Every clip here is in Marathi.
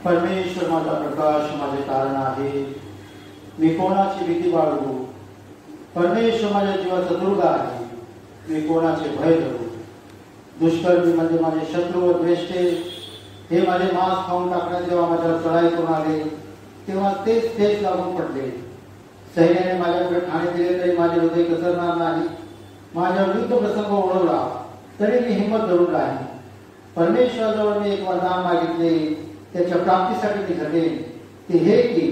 परमेश्वर माझा प्रकाश माझे तारण आहे, मी कोणाची भीती बाळगू. परमेश्वर माझ्या जीवाचा दुर्ग आहे, मी कोणाचे भय धरू. दुष्कर्मी म्हणजे माझे शत्रू व द्वेष्टे हे माझे मांस खाऊन टाकण्यास जेव्हा माझ्यावर चढाई करून आले तेव्हा तेच लागून पडले. सैन्याने माझ्याकडे ठाणे दिले तरी माझे हृदय घसरणार नाही. माझ्या विरुद्ध प्रसंग ओढवला तरी मी हिंमत धरून राहीन. परमेश्वराजवळ मी एक वरदान मागितले, त्याच्या प्राप्तीसाठी मी झटेन. ते हे की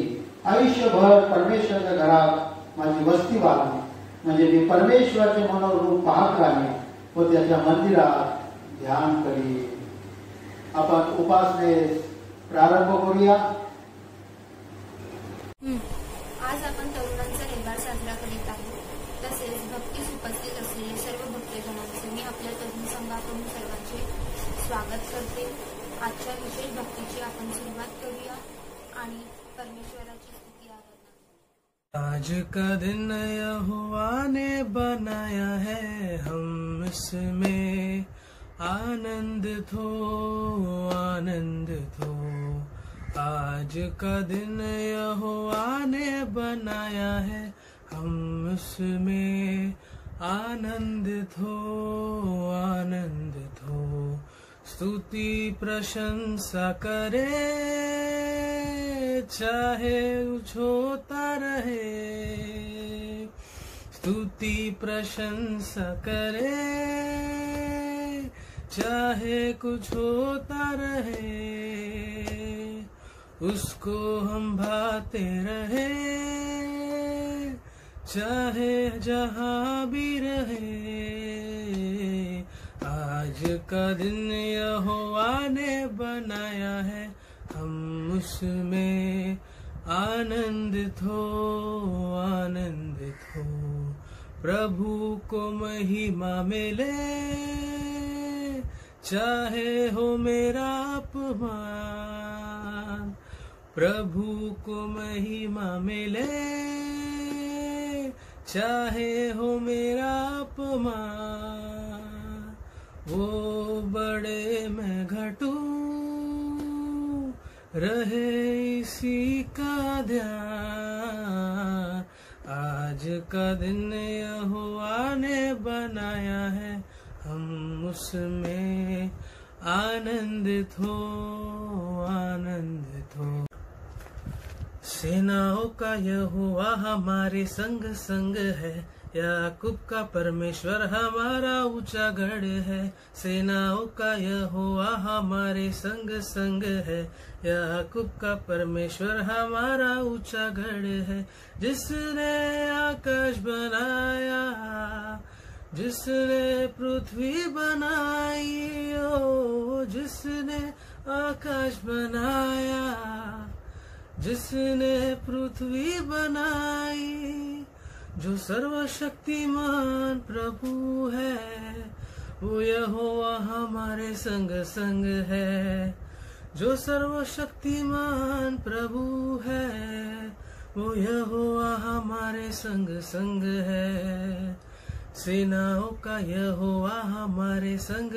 आयुष्यभर परमेश्वराच्या घरात माझी वस्ती वाढली, म्हणजे मी परमेश्वराचे मनोरूप पाहत राहीन व त्याच्या मंदिरात ध्यान करीन. आपण उपासनेस प्रारंभ करूया. आज आपण तरुणांचा रविवार साजरा करीत आहोत. तसेच भक्तीस उपस्थित असलेले सर्व भक्तजनांचे मी आपल्या तरुण संघाकडून सर्वांचे स्वागत करते. आजच्या विशेष भक्तीची आपण सुरुवात करूया आणि परमेश्वराची स्तुती आराधना. आज का दिन यहोवा ने बनाया है, हम इसमें आनंदित हो. आज का दिन यहोवा ने बनाया है, हम उसमें आनंदित हो. स्तुति प्रशंसा करे, चाहे कुछ होता रहे. स्तुति प्रशंसा करे, चाहे कुछ होता रहे. उसको हम भाते रहे, चाहे जहां भी रहे. आज का दिन यहोवा ने बनाया है, हम उसमें आनंदित हो. प्रभु को महिमा मिले, चाहे हो मेरा अपमान. प्रभु को महिमा मिले, चाहे हो मेरा अपमान. वो बड़े मैं घटूं, रहे इसी का ध्यान. आज का दिन यहोवा ने बनाया है, हम उसमें आनंदित हो. सेनाओं का यहोवा हमारे संग है, याकूब का परमेश्वर हमारा ऊंचा गढ़ है. सेनाओं का यहोवा हमारे संग है, याकूब का परमेश्वर हमारा ऊंचा गढ़ है. जिसने आकाश बनाया, जिसने पृथ्वी बनाई, ओ जिसने आकाश बनाया, जिसने पृथ्वी बनाई. जो सर्वशक्तिमान प्रभु है, वो यहोवा हमारे संग है. जो सर्वशक्तिमान प्रभु है, वो यहोवा हमारे संग है. सेनाओं का यहोवा हमारे संग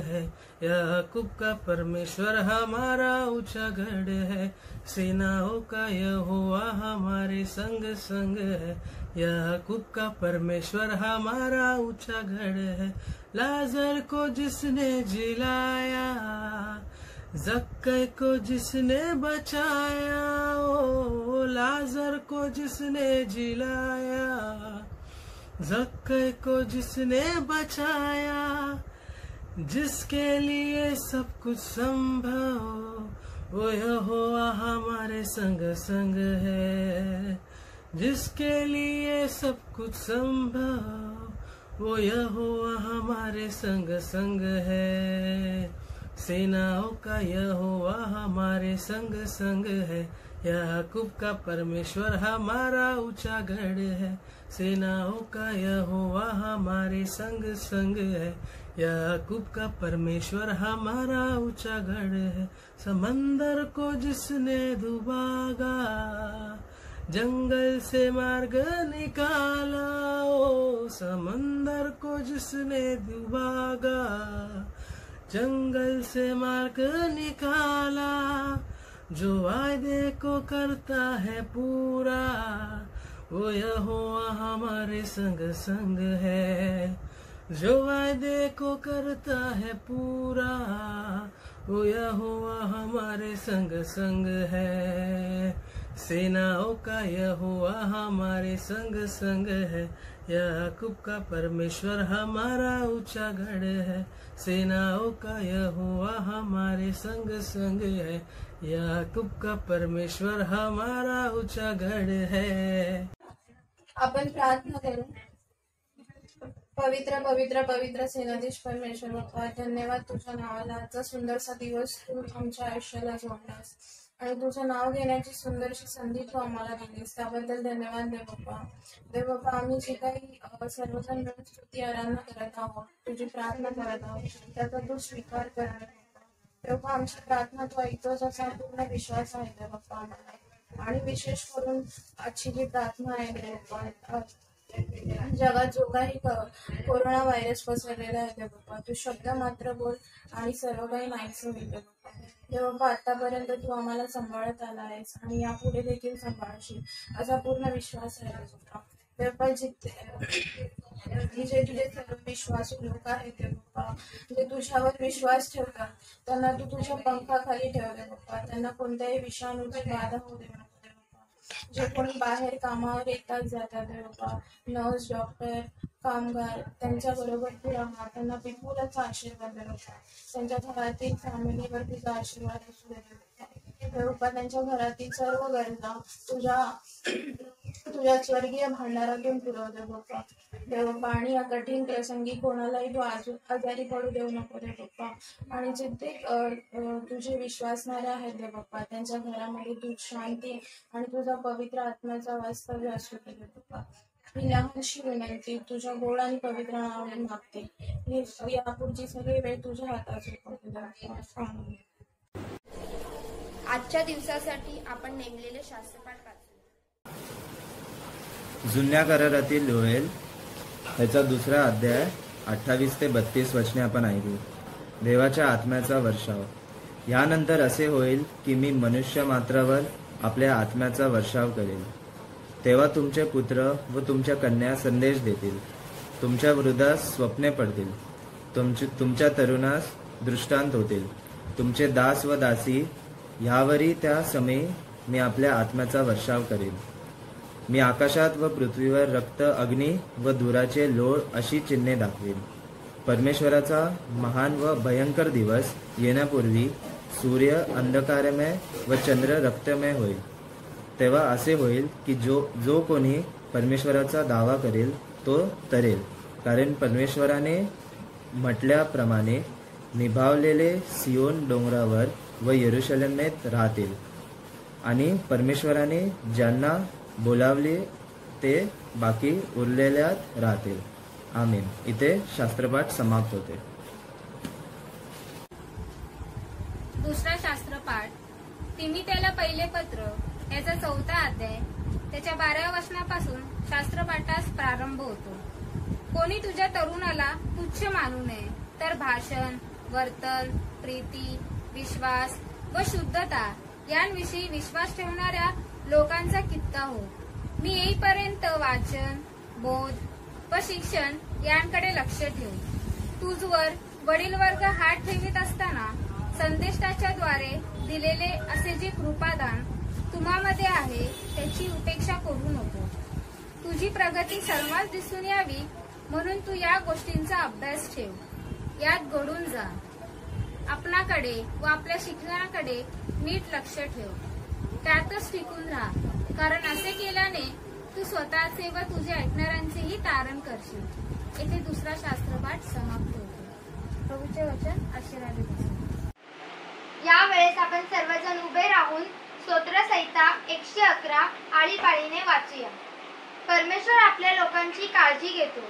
है, याकूब का परमेश्वर हमारा ऊंचा गढ़ है. सेनाओं का यहोवा हमारे संग है, याकूब का परमेश्वर हमारा ऊंचा गढ़ है. लाजर को जिसने जिलाया, जक्कै को जिसने बचाया, ओ लाजर को जिसने जिलाया, जक्कै को जिसने बचाया. जिसके लिए सब कुछ संभव, वो यहोवा हमारे संग है. जिसके लिए सब कुछ संभव, वो यहोवा हमारे संग है. सेनाओं का यहोवा हमारे संग है, याकूब का परमेश्वर हमारा ऊंचा गढ़ है. सेनाओं का यहोवा हमारे संग है, याकूब का परमेश्वर हमारा ऊंचा गढ़ है. समंदर को जिसने दुबागा, जंगल से मार्ग निकाला, ओ समंदर को जिसने दुबागा, जंगल से मार्ग निकाला. जो वायदे को करता है पूरा, वो यहोवा हमारे संग संग है। जो वायदे को करता है पूरा, वो यहोवा हमारे संग संग है। सेनाओं का यहोवा हमारे संग संग है। याकूब का परमेश्वर हमारा ऊंचा गढ़ है। सेनाओं का यहोवा हमारे संग संग है। याकूब का परमेश्वर हमारा ऊंचा गढ़ है। आपण प्रार्थना करू। पवित्र पवित्र पवित्र सेनाधीश परमेश्वर बाप्पा, धन्यवाद तुझ्या नावाला। आजचा सुंदरसा दिवस तू आमच्या आयुष्याला जोडलास आणि तुझं नाव घेण्याची सुंदरशी संधी तू आम्हाला दिलीस, त्याबद्दल धन्यवाद देव बाप्पा। देव बाप्पा, आम्ही जे काही सर्वजण मिळून स्तुती आराधना करत आहोत, तुझी प्रार्थना करत आहोत, त्याचा तू स्वीकार कर देव बाप्पा। आमची प्रार्थना तू ऐकतोस असा पूर्ण विश्वास आहे देव बाप्पा आम्हाला। आणि विशेष करून आजची जी प्रार्थना आहे देव बाप्पा, जगात जो काही कोरोना व्हायरस पसरलेला आहे देव बाप्पा, तू शब्द मात्र बोल आणि सर्व काही नाहीसं होईल देव बाप्पा। देव बाप्पा, आतापर्यंत तू आम्हाला सांभाळत आला आहेस आणि यापुढे देखील सांभाळशील असा पूर्ण विश्वास आहे देव बाप्पा। देव बाप्पा, जे तुझे सर्व विश्वासू लोक आहेत देव बाप्पा, जे तुझ्यावर विश्वास ठेवतात, त्यांना तू तुझ्या पंखाखाली ठेव देव बाप्पा। त्यांना कोणत्याही विषाणूची बाधा होऊ दे नको देव बाप्पा। जे कोणी बाहेर कामावर येतात जातात देव बाप्पा, नर्स, डॉक्टर, कामगार, त्यांच्या बरोबर तू राहा, त्यांना विपुलच आशीर्वाद देव बाप्पा। त्यांच्या घरातील फॅमिलीवर तुझा आशीर्वाद असू दे देव बाप्पा। त्यांच्या घरातील सर्व गरजा तुझ्या स्वर्गीय भांडारातून पुरव देव बाप्पा। देव बाप्पा, आणि या कठीण प्रसंगी कोणालाही तू आजारी पडू देऊ नको देव बाप्पा। आणि जिथे तुझे विश्वासणारे आहेत देव बाप्पा, त्यांच्या घरामध्ये तू शांती आणि तुझा पवित्र आत्म्याचा वास्तव्य असू दे देव बाप्पा। ही लहानशी विनंती तुझ्या गोड आणि पवित्र नावाने मागते। ही यापुढची सगळी वेळ तुझ्या हातात सोपवते देव बाप्पा। आमेन। आजच्या दिवसासाठी आपण नेमलेले शास्त्रपाठ वाचू। जुन्या करारातील योएल ह्याचा 2रा अध्याय 28 ते 32 वचने आपण ऐकू। देवाच्या आत्म्याचा वर्षाव। यानंतर असे होईल की मी मनुष्य मात्रावर आपल्या आत्म्याचा वर्षाव करेल। तेव्हा तुमचे पुत्र व तुमच्या कन्या संदेश देतील, तुमच्या वृद्धास स्वप्ने पडतील, तुमच्या तरुणास दृष्टांत होतील, तुमचे दास व दासी ह्यावरी त्या समयी मी आपल्या आत्म्याचा वर्षाव करेन। मी आकाशात व पृथ्वीवर रक्त, अग्नी व धुराचे लोळ अशी चिन्हे दाखवेन। परमेश्वराचा महान व भयंकर दिवस येण्यापूर्वी सूर्य अंधकारमय व चंद्र रक्तमय होईल। तेव्हा असे होईल की जो कोणी परमेश्वराचा दावा करेल तो तरेल, कारण परमेश्वराने म्हटल्याप्रमाणे निभावलेले सियोन डोंगरावर व यरूशलेमेत राहतील आणि परमेश्वराने ज्यांना बोलावले ते बाकी उरलेल्यात राहतील। आमेन। इथे शास्त्रपाठ समाप्त होते। दुसरा शास्त्रपाठ तिमिथेला पहिले पत्र याचा 4था अध्याय त्याच्या 12व्या वचनापासून शास्त्रपाठास प्रारंभ होतो। कोणी तुझ्या तरुणाला तुच्छ मानू नये, तर भाषण, वर्तन, प्रीती, विश्वास व शुद्धता यांविषयी विश्वास ठेवणाऱ्या लोकांचा कित्ता हो। मी येईपर्यंत वाचन, बोध व शिक्षण यांकडे लक्ष ठेव। तुझवर वडील वर्ग हात ठेवीत असताना संदेष्टाच्या द्वारे दिलेले असे जे कृपादान तुम्हामध्ये आहे त्याची उपेक्षा करू नको। तुझी प्रगती सर्वांस दिसून यावी म्हणून तू या गोष्टींचा अभ्यास ठेव, यात घडून जा। आपणाकडे व आपल्या शिक्षणाकडे नीट लक्ष ठेव, त्यातच टिकून राहा, कारण असे केल्याने तू स्वतःचे व तुझे ऐकणाऱ्यांचेही तारण करशील। येथे दुसरा शास्त्रपाठ समाप्त होतो। प्रभूचे वचन आशीर्वादित असो। यावेळेस आपण सर्वजण उभे राहून स्तोत्रसंहिता 111 आळीपाळीने वाचूया। परमेश्वर आपल्या लोकांची काळजी घेतो।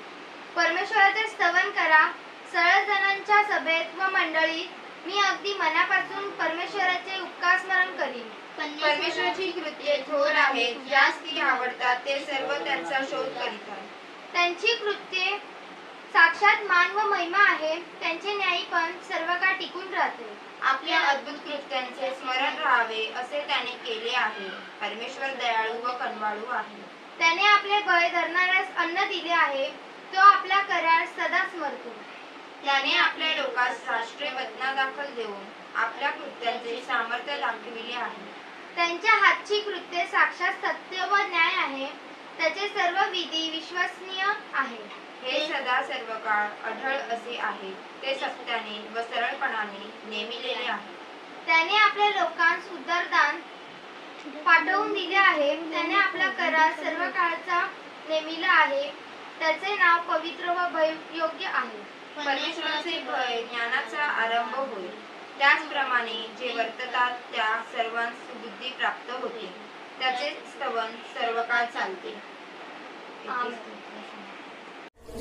परमेश्वराचे स्तवन करा सर्वजणांच्या सभेत व मंडळीत। मी अगदी मनापासून परमेश्वराचे उपकार स्मरण करीन। परमेश्वराची कृत्ये थोर आहेत, ज्यास ती आवडतात ते सर्व त्यांचा शोध करीतात। त्यांची कृत्ये साक्षात मान व महिमा आहे। आहे त्यांचे न्यायीपण सर्व काळ टिकून राहते. आपल्या अद्भुत कृत्यांचे स्मरण राहावे असे त्याने केले आहे. परमेश्वर दयाळू व कनवाळू आहे. त्याने आपले भय धरणाऱ्यास अन्न दिले आहे. तो आपला करार सदा स्मरतो. त्याने आपल्या लोकांस राष्ट्रीय वचनादाखल देऊन आपल्या कृत्यांचे सामर्थ्य दाखविले आहे. त्यांच्या हातची कृत्ये साक्षात सत्य व न्याय आहे. त्याचे सर्व विधी विश्वसनीय आहे. हे सदा सर्व काळ अढळ असे आहे. ते सत्याने व सरळपणाने नेमिलेले आहे. त्याने आपल्या लोकांस उद्धारदान पाठवून दिले आहे. त्याने आपला करार सर्व काळचा नेमिला आहे. त्याचे नाव पवित्र व भययोग्य आहे. परमेश्वराचे भय ज्ञानाचा आरंभ होईल. त्याचप्रमाणे जे वर्ततात त्या सर्वांस बुद्धी प्राप्त होते. त्याचे स्तवन सर्व काळ चालते.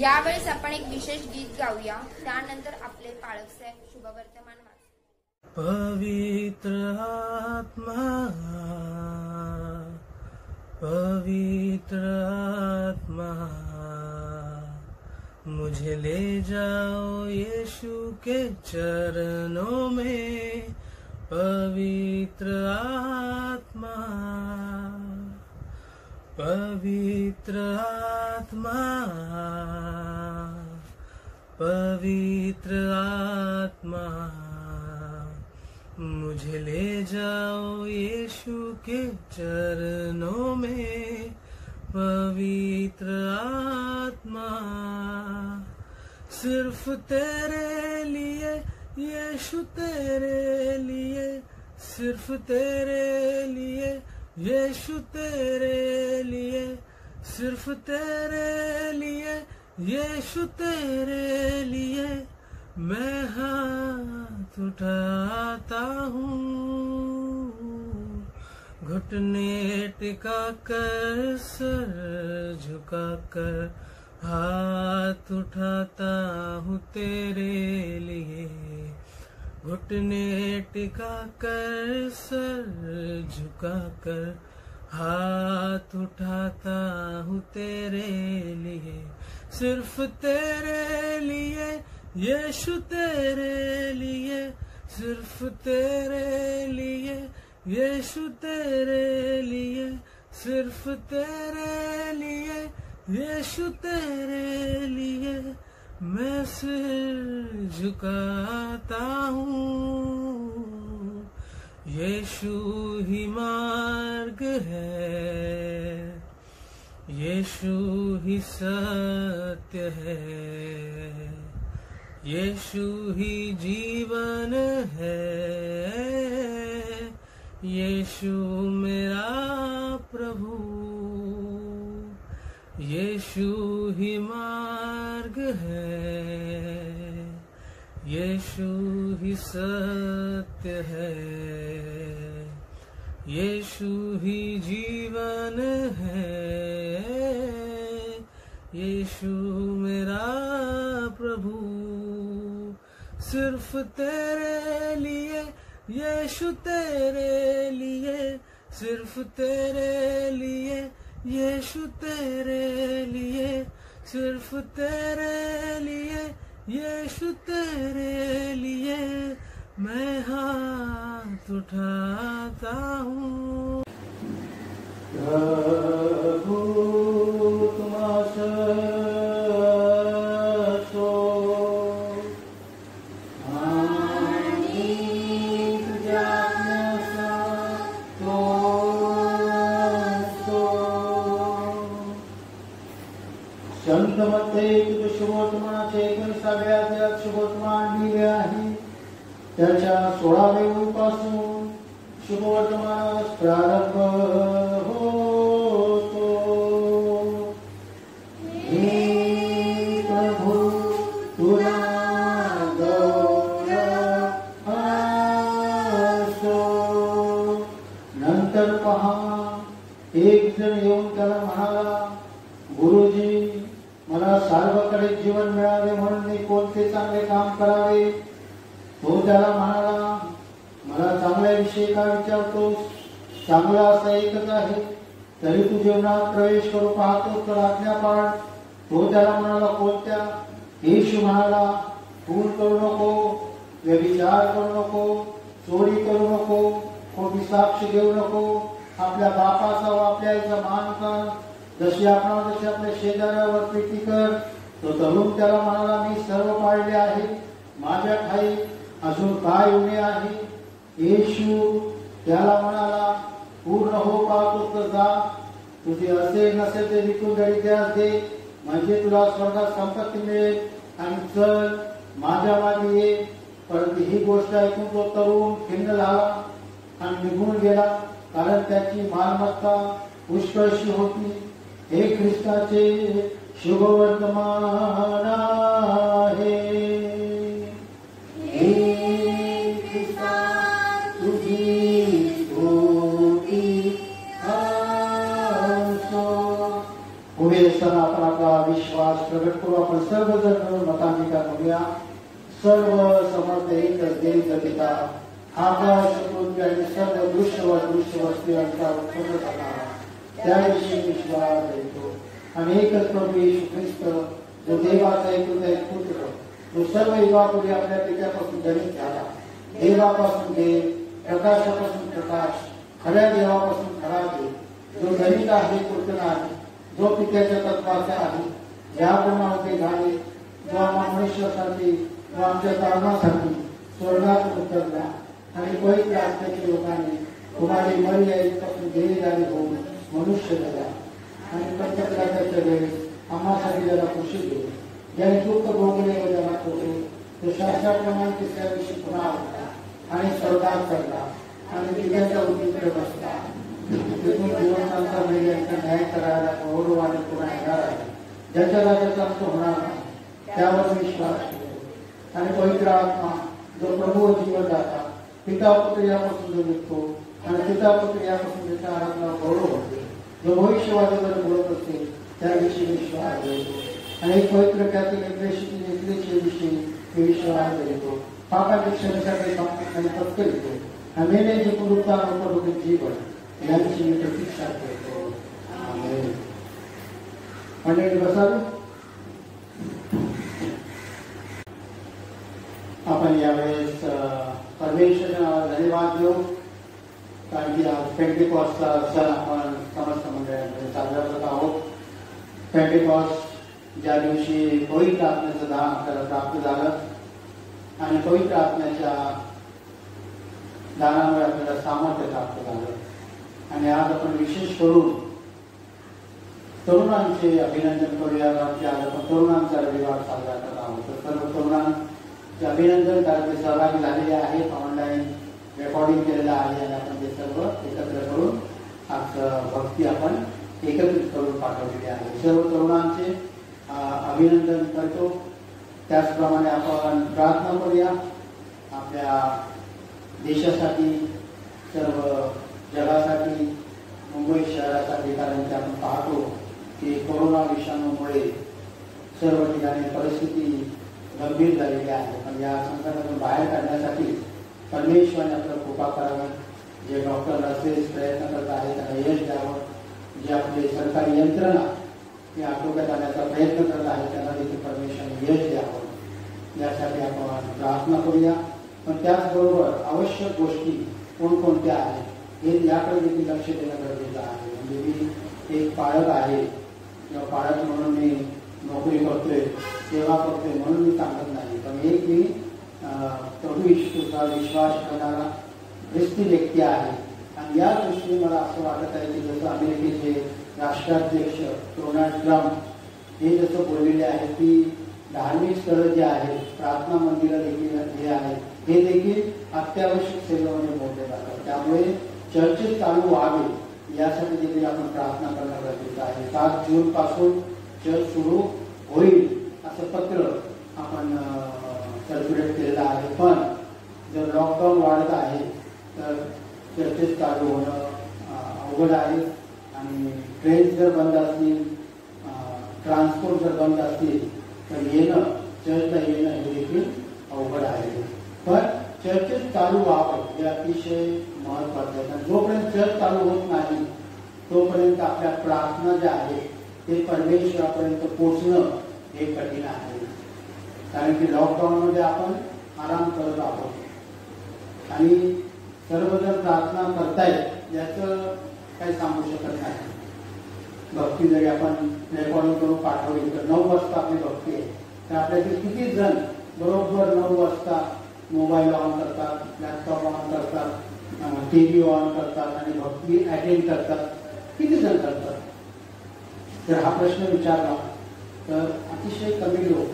यावेळेस आपण एक विशेष गीत गाऊया. त्यानंतर आपले पाळक साहेब शुभवर्तमान वाच. पवित्र आत्मा, पवित्र आत्मा, मुझे ले जाओ यीशु के चरणों में. पवित्र आत्मा, पवित्र आत्मा, पवित्र आत्मा, मुझे ले जाओ यीशु के चरणों में. पवित्र आत्मा, सिर्फ तेरे लिए यीशु, तेरे लिए, सिर्फ तेरे लिए यीशु, तेरे लिए, सिर्फ तेरे लिए यीशु, तेरे लिए मैं हाथ उठाता हूँ. घुटने टिका कर, सर झुका कर, हाथ उठाता हूँ तेरे लिए. घुटने टिका कर, सर झुका कर, हाथ उठाता हूँ तेरे लिए. सिर्फ तेरे लिए यीशु, तेरे लिए, सिर्फ तेरे लिए यीशु, तेरे लिए, सिर्फ तेरे लिए यीशु, तेरे लिए मैं सिर झुकाता हूँ. यीशु ही मार्ग है, यीशु ही सत्य है, यीशु ही जीवन है. यीशु मेरा प्रभु, यीशु ही मार्ग है, यीशु ही सत्य है, यीशु ही जीवन है. यीशु मेरा प्रभु, सिर्फ तेरे लिए यीशु, तेरे लिए, सिर्फ तेरे लिए यीशु, तेरे लिए, सिर्फ तेरे लिए यीशु, तेरे लिए मैं हाथ उठाता हूँ. प्रभु तुम संतमध्ये तुझे शुभवर्तमानाचे 19व्या अध्यायात शुभवर्तमान लिहिले आहे. त्याच्या 16व्या ओळीपासून शुभवर्तमानास प्रारंभ होतो. हे प्रभू तुला गौरव असो. नंतर पहा, एक जण येऊन त्याला म्हणाला, गुरुजी, मला सार्वकालिक जीवन मिळावे म्हणून मी कोणते चांगले काम करावे? तो त्याला म्हणाला, मला चांगल्याविषयी काय विचारतोस? चांगला असा एकच आहे. तरी तू जीवनात प्रवेश करू पाहतो तर आज्ञा पाळ. तो त्याला म्हणाला, कोणत्या? येशू म्हणाला, खून करू नको, व्यभिचार करू नको, चोरी करू नको, खोटी साक्ष देऊ नको, आपल्या बापाचा व आपल्या आईचा मान कर, जशी आपण तशी आपल्या शेजाऱ्यावर प्रीती कर. तो तरुण त्याला म्हणाला, मी सर्व पाळले आहे, माझ्या ठाई अजून काय उणे आहे? येशू त्याला म्हणाला, पूर्ण हो पाहतो तर जा, तुझे असे नसेल ते विकून गरीबास दे, म्हणजे तुला स्वर्गात संपत्ती मिळेल, आणि चल माझ्या मागे ये. परंतु ही गोष्ट ऐकून तो तरुण खिन्न झाला आणि निघून गेला, कारण त्याची मालमत्ता पुष्कळशी होती. हे ख्रिस्ताचे शुभवर्तमान आहे. हे ख्रिस्ता तुझी स्तुती असो. पुढे असताना आपण आपला विश्वास प्रगट करू. आपण सर्वजण मिळून मतांकिका करूया. सर्व समर्थ एकच देव पिता, आकाश पृथ्वी आणि सर्व दृश्य व दृश्य वस्तू यांचा उत्पन्न करणारा, त्याविषयी विश्वास देतो. आणि एकच प्रभू येशू ख्रिस्त, जो देवाचा एकुलता एक पुत्र, जो सर्व युगापूर्वी आपल्या पित्यापासून जनित झाला, देवापासून देव, प्रकाशापासून प्रकाश, खऱ्या देवापासून खरा देव, जो जनित आहे पुत्र आहे, जो पित्याच्या तत्वाचा आहे, ज्याप्रमाणे ते झाले, जो आम्हा मनुष्यासाठी व आमच्या तारणासाठी स्वर्गात उतरला आणि पवित्र आत्म्याच्या लोकांनी तुम्हाला मर्यादेपासून देह झाले होऊन मनुष्य झाला आणि पंचप्रकाशाच्या वेळेस आम्हासाठी ज्याला खुशी देऊ, ज्याने दुःख भोगले व ज्याला होते, तो शास्त्राप्रमाणे तिसऱ्या दिवशी पुन्हा उठला आणि स्वर्गात चढला आणि तिच्याच्या उजवीकडे बसला. तिथून जीवनांचा मेल्यांचा न्याय करायला गौरवाने पुन्हा येणार आहे, ज्याच्या राज्याचा अंत होणार नाही. त्यावर विश्वास ठेवतो. आणि पवित्र आत्मा जो प्रभू व जीवनदाता, पिता पुत्र यापासून जो निघतो आणि पिता पुत्र यापासून त्याच्या आराधना गौरव होते, जो भविष्यवादीवर बोलत असते त्याविषयी विश्वास देतो. आणि एक पवित्र विषयी विश्वास देतो. पापाच्या क्षणासाठी आणि पत्करितो आणि मेलेचे पुनरुत्थान व परलोकीय जीवन यांची प्रतीक्षा करतो. आमेन. मंडळी बसावे. आपण यावेळेस परमेश्वराला धन्यवाद देऊ, कारण की आज पेंटिकॉस्टचा सण आपण समस्त मंडळांमध्ये साजरा करत आहोत. पेंटिकॉस्ट ज्या दिवशी पवित्र आत्म्याचं दान आपल्याला प्राप्त झालं आणि पवित्र आत्म्याच्या दानामुळे आपल्याला सामर्थ्य प्राप्त झालं. आणि आज आपण विशेष करून तरुणांचे अभिनंदन करूया, कारण की आज आपण तरुणांचा रविवार साजरा करत आहोत. तर सर्व तरुणांचे अभिनंदन, कारण ते सहभागी झालेले आहेत, ऑनलाईन रेकॉर्डिंग केलेलं आहे आणि आपण ते सर्व एकत्र करून आज भक्ती आपण एकत्रित करून पाठवलेली आहे. सर्व तरुणांचे अभिनंदन करतो. त्याचप्रमाणे आपण प्रार्थना करूया आपल्या देशासाठी, सर्व जगासाठी, मुंबई शहरासाठी, कारण की आपण पाहतो की कोरोना विषाणूमुळे सर्व ठिकाणी परिस्थिती गंभीर झालेली आहे. पण या संकटातून बाहेर काढण्यासाठी परमेश्वराने आपल्याला कृपा करावी. जे डॉक्टर नर्सेस प्रयत्न करत आहेत त्यांना यश द्यावं. जे आपले सरकारी यंत्रणा हे आटोक्यात आणण्याचा प्रयत्न करत आहेत त्यांना देखील परमेश्वराने यश द्यावं. यासाठी आपण प्रार्थना करूया. पण त्याचबरोबर आवश्यक गोष्टी कोणकोणत्या आहेत हे याकडे देखील लक्ष देणं गरजेचं आहे. म्हणजे मी एक पालक आहे किंवा पालक म्हणून मी नोकरी करतोय, सेवा करतोय म्हणून मी सांगत नाही, पण एक मी प्रभू येशूचा विश्वास करणारा ख्रिस्ती व्यक्ती आहे. आणि या दृष्टीने मला असं वाटत आहे की जसं अमेरिकेचे राष्ट्राध्यक्ष डोनाल्ड ट्रम्प हे जसं बोललेले आहेत की धार्मिक स्थळं जे आहेत, प्रार्थना मंदिरं देखील जे आहेत, हे देखील अत्यावश्यक सेवेमध्ये मोडले जातात. त्यामुळे चर्चेस चालू व्हावे यासाठी देखील आपण प्रार्थना करणं गरजेचं आहे. 7 जून पासून चर्च सुरू होईल असं पत्र आपण सर्क्युलेट केलेलं आहे. पण जर लॉकडाऊन वाढत आहे तर चर्चेस चालू होणं अवघड आहे. आणि ट्रेन जर बंद असतील, ट्रान्सपोर्ट जर बंद असतील तर चर्चला येणं हे देखील अवघड आहे. पण चर्चेस चालू व्हावं हे अतिशय महत्वाचं आहे. जोपर्यंत चर्च चालू होत नाही तोपर्यंत आपल्या प्रार्थना ज्या आहेत ते परमेश्वरापर्यंत पोचणं हे कठीण आहे. कारण की लॉकडाऊनमध्ये आपण आराम करत आहोत आणि सर्वजण प्रार्थना करतायत याचं काही सांगू शकत नाही. भक्ती जरी आपण रेकॉर्डिंग करून पाठवली तर 9 वाजता आपली भक्ती आहे, तर आपल्यातील किती जण बरोबर 9 वाजता मोबाईल ऑन करतात, लॅपटॉप ऑन करतात, TV ऑन करतात आणि भक्ती अटेंड करतात? किती जण करतात? जर हा प्रश्न विचारला तर अतिशय कमी लोक.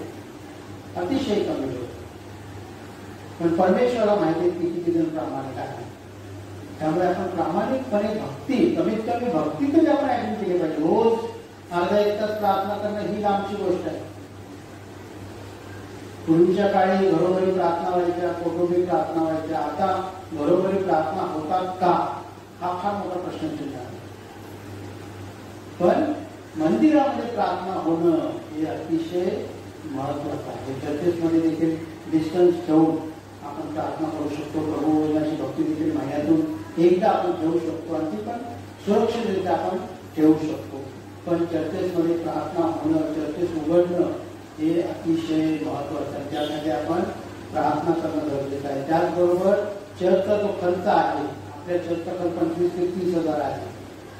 पण परमेश्वराला माहिती की किती जण प्रामाणिक आहे. त्यामुळे आपण प्रामाणिकपणे भक्ती, कमीत कमी भक्ती तरी आपण अटेंड केली पाहिजे. रोज अर्धा 1 तास प्रार्थना करणं ही लांबची गोष्ट आहे. पूर्वीच्या काळी घरोघरी प्रार्थना व्हायच्या, कौटुंबिक प्रार्थना व्हायच्या. आता घरोघरी प्रार्थना होतात का, हा फार मोठा प्रश्नचिन्ह आहे. पण मंदिरामध्ये प्रार्थना होणं हे अतिशय महत्वाचं आहे. चर्चेसमध्ये देखील डिस्टन्स ठेवून आपण प्रार्थना करू शकतो. प्रभूवचनाची भक्ती देखील महिन्यातून एकदा आपण ठेवू शकतो आणि ती पण सुरक्षितरित्या आपण ठेवू शकतो. पण चर्चेसमध्ये प्रार्थना होणं, चर्चेस उघडणं हे अतिशय महत्वाचं आहे. त्यासाठी आपण प्रार्थना करणं गरजेचं आहे. त्याचबरोबर चर्चचा जो खर्च आहे, आपल्या चर्चचा खर्च 25,000 ते 30,000 आहे,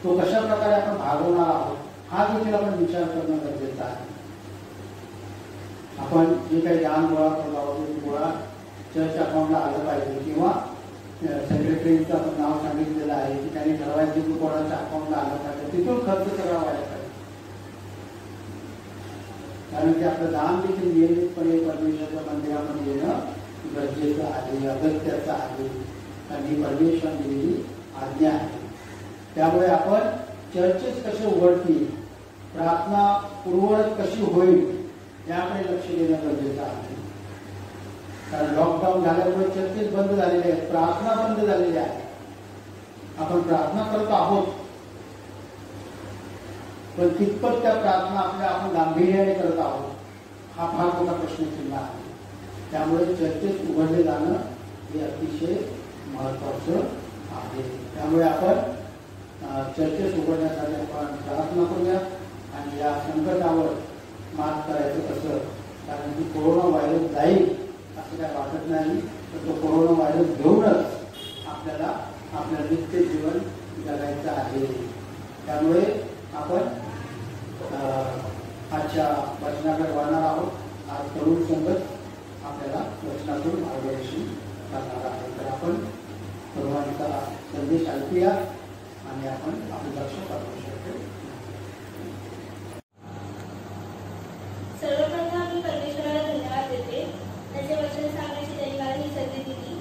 तो कशा प्रकारे आपण भागवणार आहोत हा देखील आपण विचार करणं गरजेचं आहे. आपण जे काही दान गोळा करतो आहोत ते गोळा चर्च अकाउंटला आलं पाहिजे किंवा सेक्रेटरीचं आपण नाव सांगितलेलं आहे की त्यांनी ठरवायचं की कोणाच्या अकाउंटला आलं पाहिजे, तिथून खर्च सगळा व्हायला पाहिजे. कारण की आपलं दान देखील नियमितपणे परमेश्वराच्या मंदिरामध्ये येणं गरजेचं आहे, अगत्याचं आहे आणि ही परमेश्वर दिलेली आज्ञा आहे. त्यामुळे आपण चर्चेस कसे उघडतील, प्रार्थना पूर्ववत कशी होईल याकडे लक्ष देणं गरजेचं आहे. कारण लॉकडाऊन झाल्यामुळे चर्चेस बंद झालेले आहेत, प्रार्थना बंद झालेली आहे. आपण प्रार्थना करत आहोत पण कितपत त्या प्रार्थना आपण गांभीर्याने करत आहोत हा फार मोठा प्रश्नचिन्ह आहे. त्यामुळे चर्चेस उघडले जाणं हे अतिशय महत्वाचं आहे. त्यामुळे आपण चर्चेस उघडण्यासाठी आपण प्रार्थना करूया आणि या संकटावर मात करायचं कसं. कारण की कोरोना व्हायरस जाईल असं काय वाटत नाही, तर तो कोरोना व्हायरस घेऊनच आपल्याला आपलं नित्य जीवन जगायचं आहे. त्यामुळे आपण आजच्या वचनाकडे वळणार आहोत. आज तरुण संगत आपल्याला वचनातून मार्गदर्शन करणार आहे. तर आपण सर्वांचा संदेश ऐकूया आणि आपण आपलं लक्ष पाठवू शकतो. सर्वप्रथम मी परमेश्वराला धन्यवाद देते, त्याचे वचन सांगण्याची त्यांनी मला ही संधी दिली.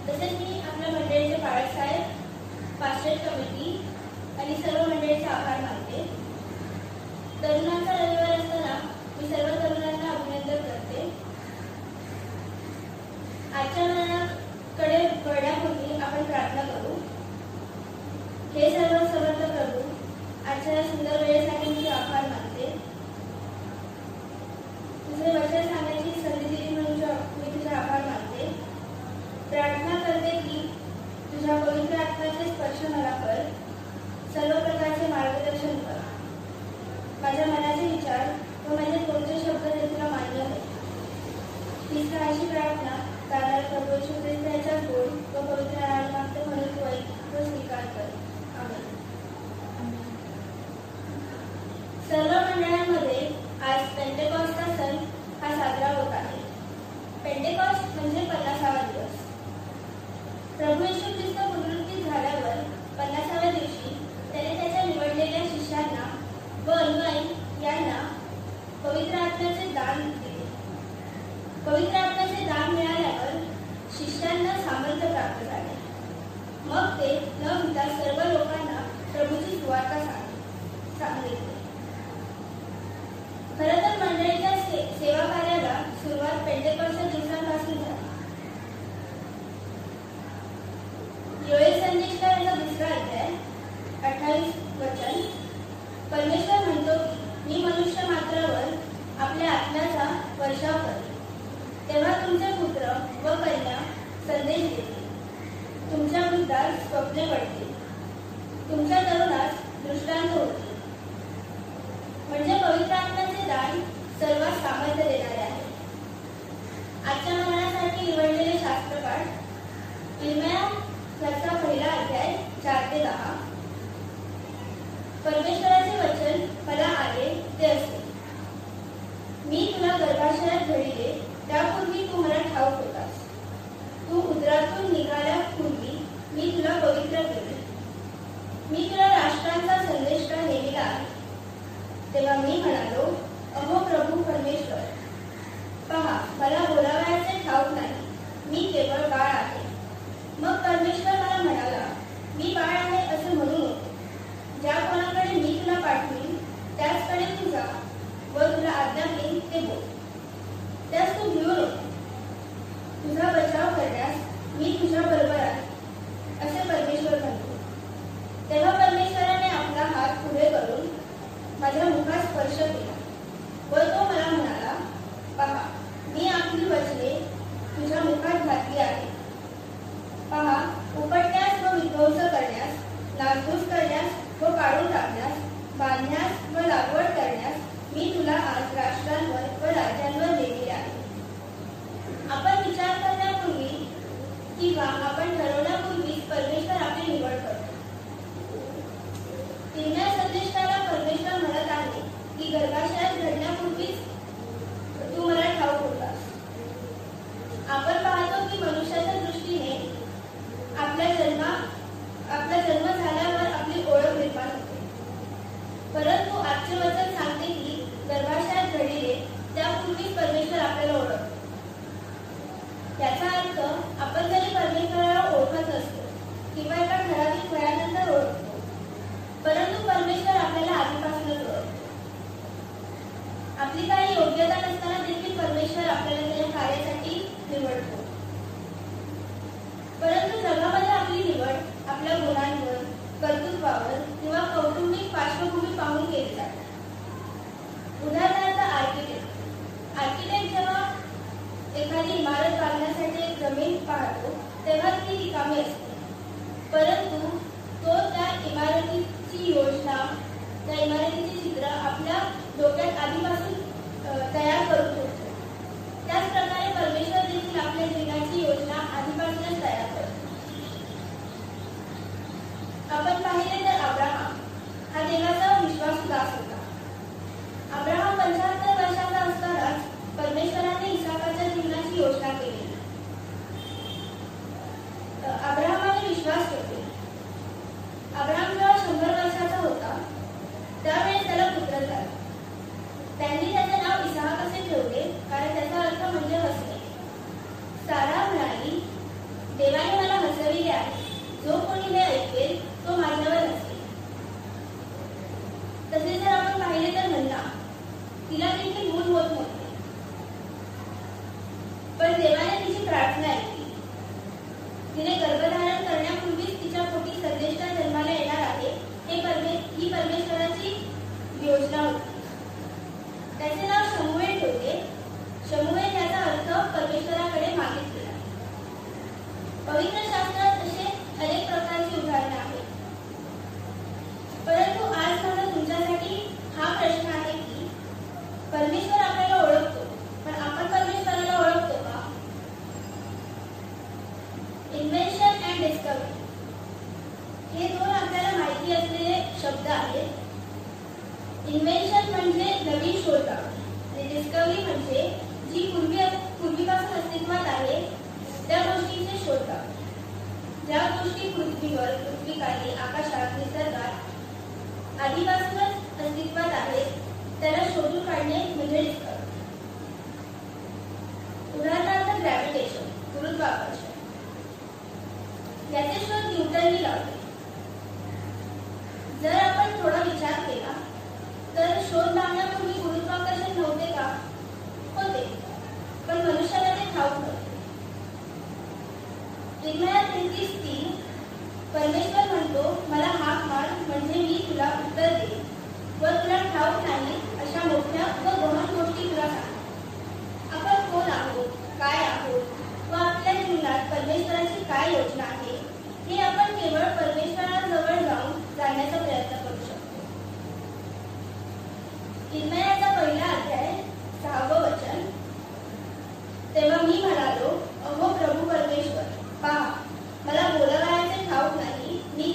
तसेच मी आपल्या मंडळीचे बाळासाहेब, पास्टर कमिटी आणि सर्व मंडळीचे आभार मानते. तरुणांचा रविवार असताना मी सर्व तरुणांना अभिनंदन करते. आजच्या मनाकडे वळण्यापूर्वी आपण प्रार्थना करू. हे सर्व समर्थ प्रभू, आजच्या या सुंदर वेळेसाठी मी आभार मानते. तुझे वचन सांगण्याची संधी दिली म्हणून मी तुझे आभार मानते. प्रार्थना करते की तुझ्या पवित्र आत्म्याचे स्पर्श मला कर, सर्व प्रकारचे मार्गदर्शन कर. माझ्या मनाचे विचार व माझे कोणते शब्द ते तुला मान्य आहे. हीच काळाची प्रार्थना करणाऱ्या प्रभू येशू ख्रिस्ताच्या गोड व पवित्र नामात म्हणून तू ऐक व स्वीकार कर. आमेन. सर्व मंडळांमध्ये आज पेंटेकॉस्टचा सण हा साजरा होत आहे. पेंटेकॉस्ट म्हणजे 50वा दिवस. प्रभू येशू ख्रिस्त पुनरुत्थित झाल्यावर 50व्या दिवशी त्याने त्याच्या निवडलेल्या शिष्यांना व अनुयायी यांना पवित्र आत्म्याचे दान दिले. पवित्र आत्म्याचे दान मिळाल्यावर शिष्यांना सामर्थ्य प्राप्त झाले. मग ते न भिता सर्व लोकांना प्रभूची सुवार्ता सांगितली. खरं तर मंडळीच्या सेवा कार्याला सुरुवात पेंटेकॉस्टच्या दिवसांपासून झाली. योएल संदेशकार याचा 2रा अध्याय 28 वचन. परमेश्वर म्हणतो की मी मनुष्य मात्रावर आपल्या आत्म्याचा वर्षाव करेन, तेव्हा तुमचे पुत्र व कन्या संदेश देतील, तुमच्या वृद्धास स्वप्ने पडतील, तुमच्या तरुणास दृष्टांत होतील. म्हणजे पवित्र आत्म्याचे दान सर्व तेव्हा मी म्हणालो, अहो प्रभू परमेश्वर, पहा मला बोलावयाचे ठाऊक नाही, मी केवळ बाळ आहे. मग परमेश्वर मला म्हणाला, मी बाळ आहे असे म्हणू नको. ज्या कोणाकडे मी तुला पाठवीन त्याचकडे तू जा व तुला आज्ञा देईन ते बोल. त्यास तू भिवू नको. तुझा बचाव करण्यास मी तुझ्या बरोबर आहे असे परमेश्वर म्हणतो. तेव्हा परमेश्वराने आपला हात पुढे करून माझ्या मुखात स्पर्श केला व तो मला म्हणाला, पहा मी आपली वचने तुझ्या मुखात घातली आहे. पहा उपटण्यास व विध्वंस करण्यास, नासधूस करण्यास व काढून टाकण्यास, बांधण्यास व लागवड करण्यास मी तुला आज राष्ट्रांवर व राज्यांवर नेलेले आहे. आपण विचार करण्यापूर्वी किंवा आपण ठरवण्यापूर्वीच परमेश्वर आपली निवड करतो. 3व्या संदेशाला परमेश्वर म्हणत आहे की गर्भाशयात घडण्यापूर्वीच तू मला ठाऊक होतास. आपण पाहतो की मनुष्याच्या दृष्टीने आपला जन्म झाल्यावर आपली ओळख निर्माण होते. परंतु आजचे वचन सांगते की गर्भाशयात घडले त्यापूर्वीच परमेश्वर आपल्याला ओळखतो. याचा अर्थ आपण जरी परमेश्वराला ओळखत असतो किंवा एका ठराविक वयानंतर ओळखतो, परंतु परमेश्वर आपल्याला आधीपासूनच ओळखतो. आपली काही योग्यता नसताना देखील परमेश्वर आपल्याला त्याच्या कार्यासाठी निवडतो. परंतु जगामध्ये आपली निवड आपल्या गुणांवर, कर्तृत्वावर किंवा कौटुंबिक पार्श्वभूमी पाहून केली जाते. उदाहरणार्थ आर्किटेक्ट जेव्हा एखादी इमारत बांधण्यासाठी एक जमीन पाहतो तेव्हा ती रिकामी असते, परंतु तो त्या इमारतीची योजना, त्या इमारतीची चित्र आपल्या डोक्यात आधीपासून तयार करू शकतो. त्याचप्रकारे परमेश्वर देखील आपल्या जीवनाची योजना आधीपासूनच तयार करतो. आपण पाहिले तर अब्राहम हा देवाचा विश्वासू दास होता. अब्राहम 75 वर्षाचा असतानाच परमेश्वराने इसाकाच्या जीवनाची योजना केली. अब्राहमाने विश्वास ठेवले. अब्राहम जेव्हा 100 वर्षाचा होता त्यावेळेस त्याला पुत्र झाला. त्यांनी त्याचे नाव इसाक असे ठेवले कारण त्याचा अर्थ म्हणजे हसणे. सारा म्हणाली, देवाने मला हसविले आहे. जो कोणी हे ऐकेल तो माझ्यावर हसेल. तसे जर आपण पाहिले तर हन्ना, तिला देखील मूल होत नव्हते, पण देवाने तिची प्रार्थना ऐकली. तिने गर्भधारण करण्यापूर्वीच तिच्या पोटी संदेष्टा जन्माला येणार आहे ही परमेश्वराची योजना होती. त्याचे नाव शमूएल ठेवले. शमूएल याचा अर्थ परमेश्वराकडे मागितलेला. पवित्र शास्त्रात असे अनेक प्रकारची उदाहरणे आहेत. परंतु आज माझा तुमच्यासाठी हा प्रश्न आहे की परमेश्वर आपल्याला ओळखतो, पण आपण परमेश्वराला ओळखतो का? इन्व्हेन्शन अँड डिस्कव्हरी हे दोन आपल्याला माहिती असलेले शब्द आहेत. इन्व्हेन्शन म्हणजे नवीन शोध आणि डिस्कव्हरी म्हणजे जी पूर्वीपासून अस्तित्वात आहे त्या गोष्टींचे शोध. ज्या गोष्टी पृथ्वीवर, पृथ्वीखाली, आकाशात, निसर्गात आधीपासूनच अस्तित्वात आहेत त्याला शोधून काढणे म्हणजे डिस्कव्हरी. उदाहरणार्थ ग्रॅव्हिटेशन, गुरुत्वाकर्षण. याचे शोध न्यूटनने लावले. जर आपण थोडा विचार केला तर शोध लावण्यापूर्वी गुरुत्वाकर्षण नव्हते का? होते, पण मनुष्याला ते ठाऊक नव्हते. इर्मिया 33:3 परमेश्वर म्हणतो, मला हाक मार म्हणजे मी तुला उत्तर देईन व तुला ठाऊक नाही अशा मोठ्या व गहन गोष्टी तुला सांग. आपण कोण आहोत, काय आहोत व आपल्या जीवनात परमेश्वराची काय योजना आहे हे आपण केवळ परमेश्वराजवळ जाऊन जाण्याचा प्रयत्न करू शकतो. इर्मियाचा 1 अध्याय 6 वचन. तेव्हा मी म्हणालो, अहो प्रभू परमेश्वर, पहा मला बोलावयाचे ठाऊक नाही, मी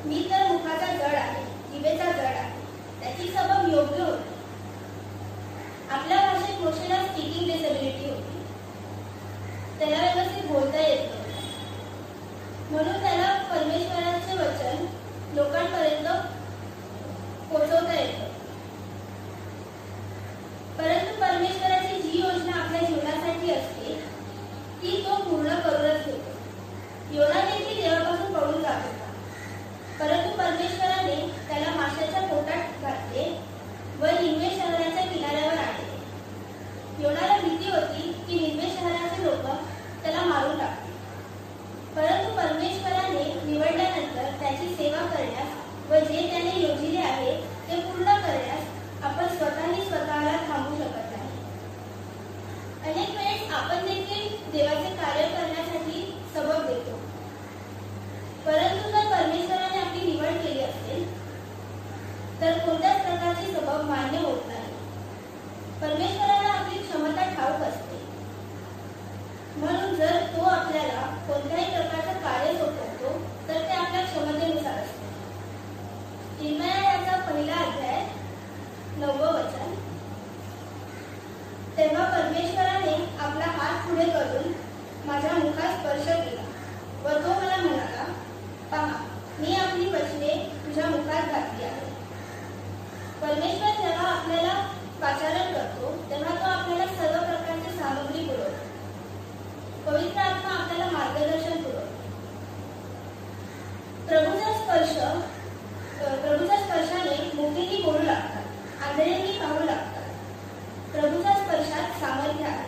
मी तर मुखाचा जड आहे, जिभेचा जड आहे. त्याची सबब योग्य होती. आपल्या भाषेत मोशेला स्पीकिंग डिसेबिलिटी होती. त्याला व्यवस्थित बोलता येत नव्हतं. म्हणून त्याला परमेश्वराचे वचन लोकांपर्यंत पोहोचवता येतं. परंतु परमेश्वराची जी योजना आपल्या जीवनासाठी असते ती तो पूर्ण करूनच घेतो. योना देखील देवापासून पळून जात होता, परंतु परमेश्वराने त्याला माशाच्या पोटात घातले व निम्मे शहराच्या किनाऱ्यावर आणले. योनाला भीती होती की निम्मे शहराचे लोक त्याला मारून टाकतील, परंतु परमेश्वराने निवडल्यानंतर त्याची सेवा करण्यास व जे त्याने योजिले आहे ते पूर्ण करण्यास आपण स्वतःला थांबवू शकत नाही. अनेक वेळेस आपण देखील देवाचे कार्य करण्यासाठी सबब देतो, परंतु जर परमेश्वराने आपली निवड केली असेल तर कोणत्याच प्रकारचे सबब मान्य होत नाही. परमेश्वराला आपली क्षमता ठाऊक असते, म्हणून जर तो आपल्याला कोणत्याही प्रकारचं कार्य सोपवतो तर ते आपल्या क्षमतेनुसार असते. इर्मया याचा पहिला अध्याय 9वे वचन. तेव्हा परमेश्वराने आपला हात पुढे करून माझ्या मुखात स्पर्श केला व तो मला म्हणाला, पहा, मी आपली वचने तुझ्या मुखात घातली आहे. परमेश्वर जेव्हा आपल्याला पाचारण करतो तेव्हा तो आपल्याला सर्व प्रकारची सामग्री पुरवतो. पवित्र आत्मा आपल्याला मार्गदर्शन पुरवतो. प्रभूच्या स्पर्शाने मोठेही बोलू लागतात, आंधळेही पाहू लागतात. प्रभूच्या स्पर्शात सामर्थ्य आहे.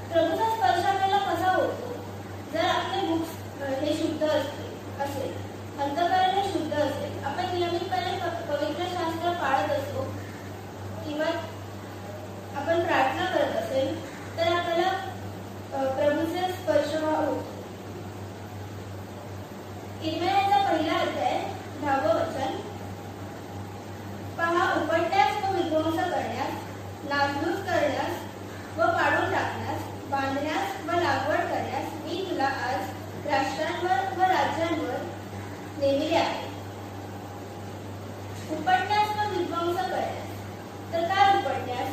प्रभूचा स्पर्श आपल्याला कसा होतो? जर आपले मुख हे शुद्ध असेल, अंतःकरण हे शुद्ध असेल, आपण नियमितपणे पवित्र शास्त्र पाळत असतो किंवा आपण प्रार्थना करत असेल तर आपल्याला प्रभूचा स्पर्श होतो. इर्मयाचा पहिला अध्याय 10वे वचन. पहा, उपटण्यास व विध्वंस करण्यास, नासधूस करण्यास व पाडून टाकण्यास, बांधण्यास व लागवड करण्यास मी तुला आज राष्ट्रांवर व राज्यांवर नेमिले आहे. उपटण्यास व विध्वंस करण्यास. तर काय उपटण्यास?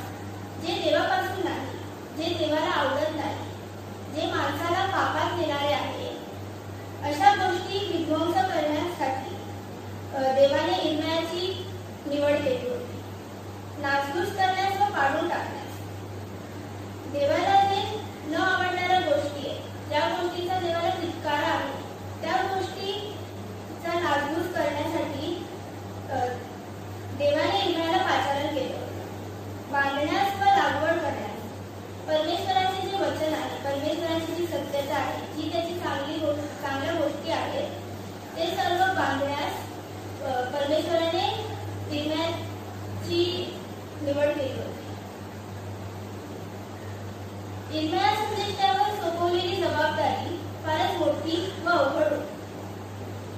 जे देवापासून नाही, जे देवाला आवडत नाही, जे माणसाला पापात नेणारे आहे, अशा गोष्टी विध्वंस करण्यासाठी देवाने इर्मयाची निवड केली होती. नासधूस करण्यास व पाडून टाकण्यास. देवाला जे न आवडणाऱ्या गोष्टी आहेत, ज्या गोष्टीचा देवाला तिटकारा आहे, त्या गोष्टीचा नासधूस करण्यासाठी देवाने इर्मयाला पाचारण केलं होतं. बांधण्यास व लागवड करण्यास. परमेश्वराचे जे वचन आहे, परमेश्वराची जी सत्यता आहे, जी त्याची चांगल्या गोष्टी आहेत, ते सर्व बांधण्यास परमेश्वराने इर्मयाची निवड केली होती. इर्मयाच्या दृष्ट्यावर सोपवलेली जबाबदारी फारच मोठी व अवघड होती.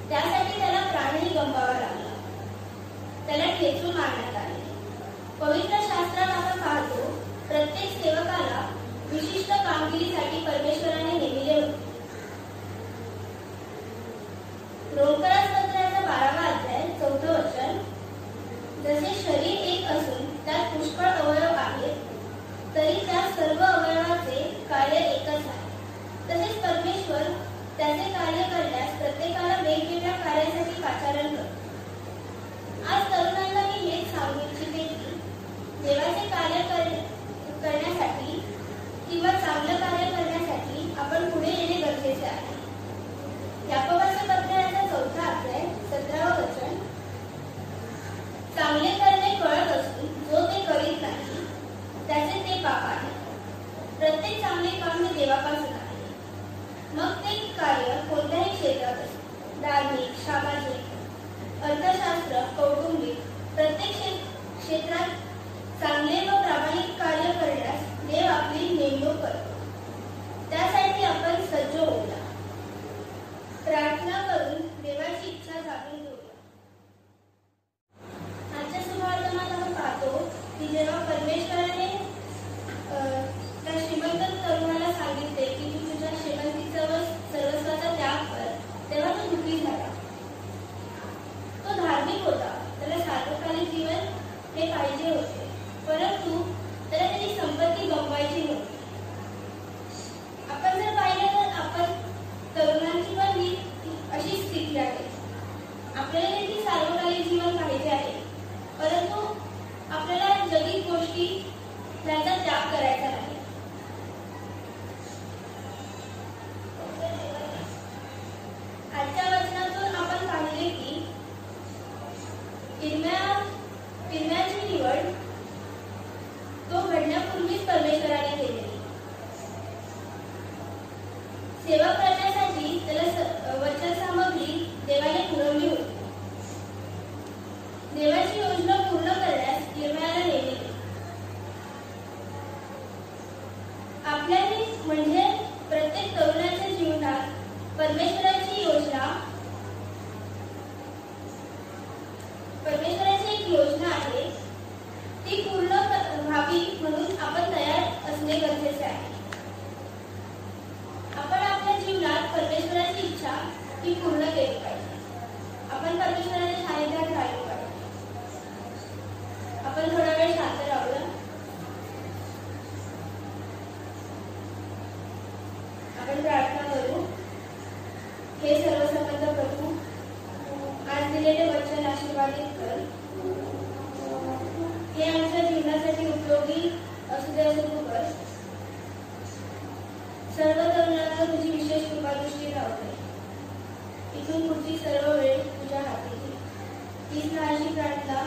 त्यासाठी त्याला प्राणही गमवावा लागला. त्याला ठेचून मारण्यात आले. पवित्र शास्त्रात आपण पाहतो, प्रत्येक सेवकाला विशिष्ट कामगिरीसाठी परमेश्वराने नेमिले होते. रोमकरास पत्राचा 12वा अध्याय 4वे वचन. जसे शरीर एक असून त्यात पुष्कळ अवयव आहेत, तरी त्या सर्व अवयवाचे कार्य एकच आहे. तसेच परमेश्वर त्याचे कार्य करण्यास प्रत्येकाला वेगवेगळ्या कार्यासाठी पाचारण करतो. आज तरुणांना मी हेच सांगू इच्छिते की देवाचे कार्य करण्यासाठी किंवा चांगलं कार्य करण्यासाठी आपण पुढे येणे गरजेचे आहे. याकोबाच्या पत्राचा 4था अध्याय 17वे वचन. चांगले करणे कळत असून जो ते करीत नाही त्याचे ते पाप आहे. प्रत्येक चांगले काम हे देवापासून आहे. मग ते कार्य कोणत्याही क्षेत्रात असो, धार्मिक, सामाजिक, अर्थशास्त्र, कौटुंबिक, प्रत्येक क्षेत्रात चांगले व प्रामाणिक कार्य करण्यास देव आपली नेमणूक करतो. त्यासाठी आपण सज्ज होऊया. प्रार्थना करून देवाची इच्छा जाणून घेऊया. आजच्या सुभारंभात आपण पाहतो की जेव्हा परमेश्वराने त्या श्रीमंत तरुणाला सांगितले की तू तुझ्या श्रीमंतीचा व सर्वस्वाचा त्याग कर, तेव्हा केली पाहिजे. आपण परमेश्वराच्या सानिध्यात राहिलो पाहिजे. आपण थोडा वेळ शांत राहूया. आपण प्रार्थना करू. हे सर्वसंबंध प्रभू, आज दिलेले वचन आशीर्वादित कर. हे आमच्या जीवनासाठी उपयोगी असू दे असं तू कर. सर्व तरुणांना तुझी विशेष कृपादृष्टी राहू दे. इथून पुढची सर्व वेळ तुझ्या हाती घे. तीच लहानशी प्रार्थना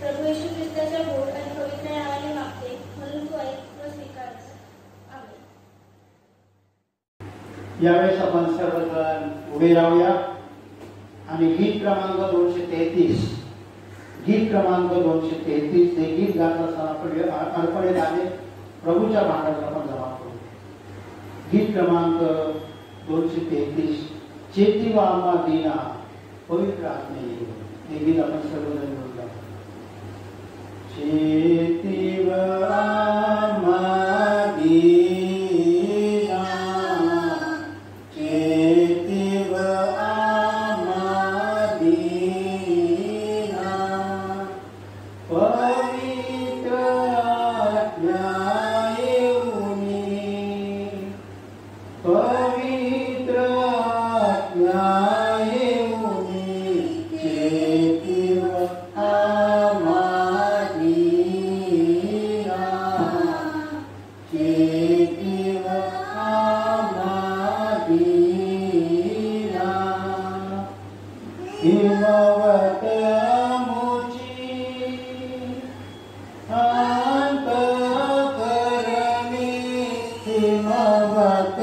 प्रभू येशू ख्रिस्ताच्या गोड आणि पवित्र नावाने मागते, म्हणून तू ऐक व स्वीकार कर. आमेन. यावेळेस आपण सर्वजण उभे राहूया आणि गीत क्रमांक 233 ते गीत गात असताना अर्पणे आले प्रभूच्या भांडाला आपण जमा करू. गीत क्रमांक 233 चेती व आम्हा दीना पवित्र आत्मे. हे गीत आपण सर्वजण मिळून गाऊ. चेती व आम्हा दीना, चेती व आम्हा दीना, पवित्र आत्म्या पवित्र आत्म्या येऊनी, चेती व आम्हा दीना, चेती व आम्हा दीना, हिमवत मुची अंतःकरणी, हिमवत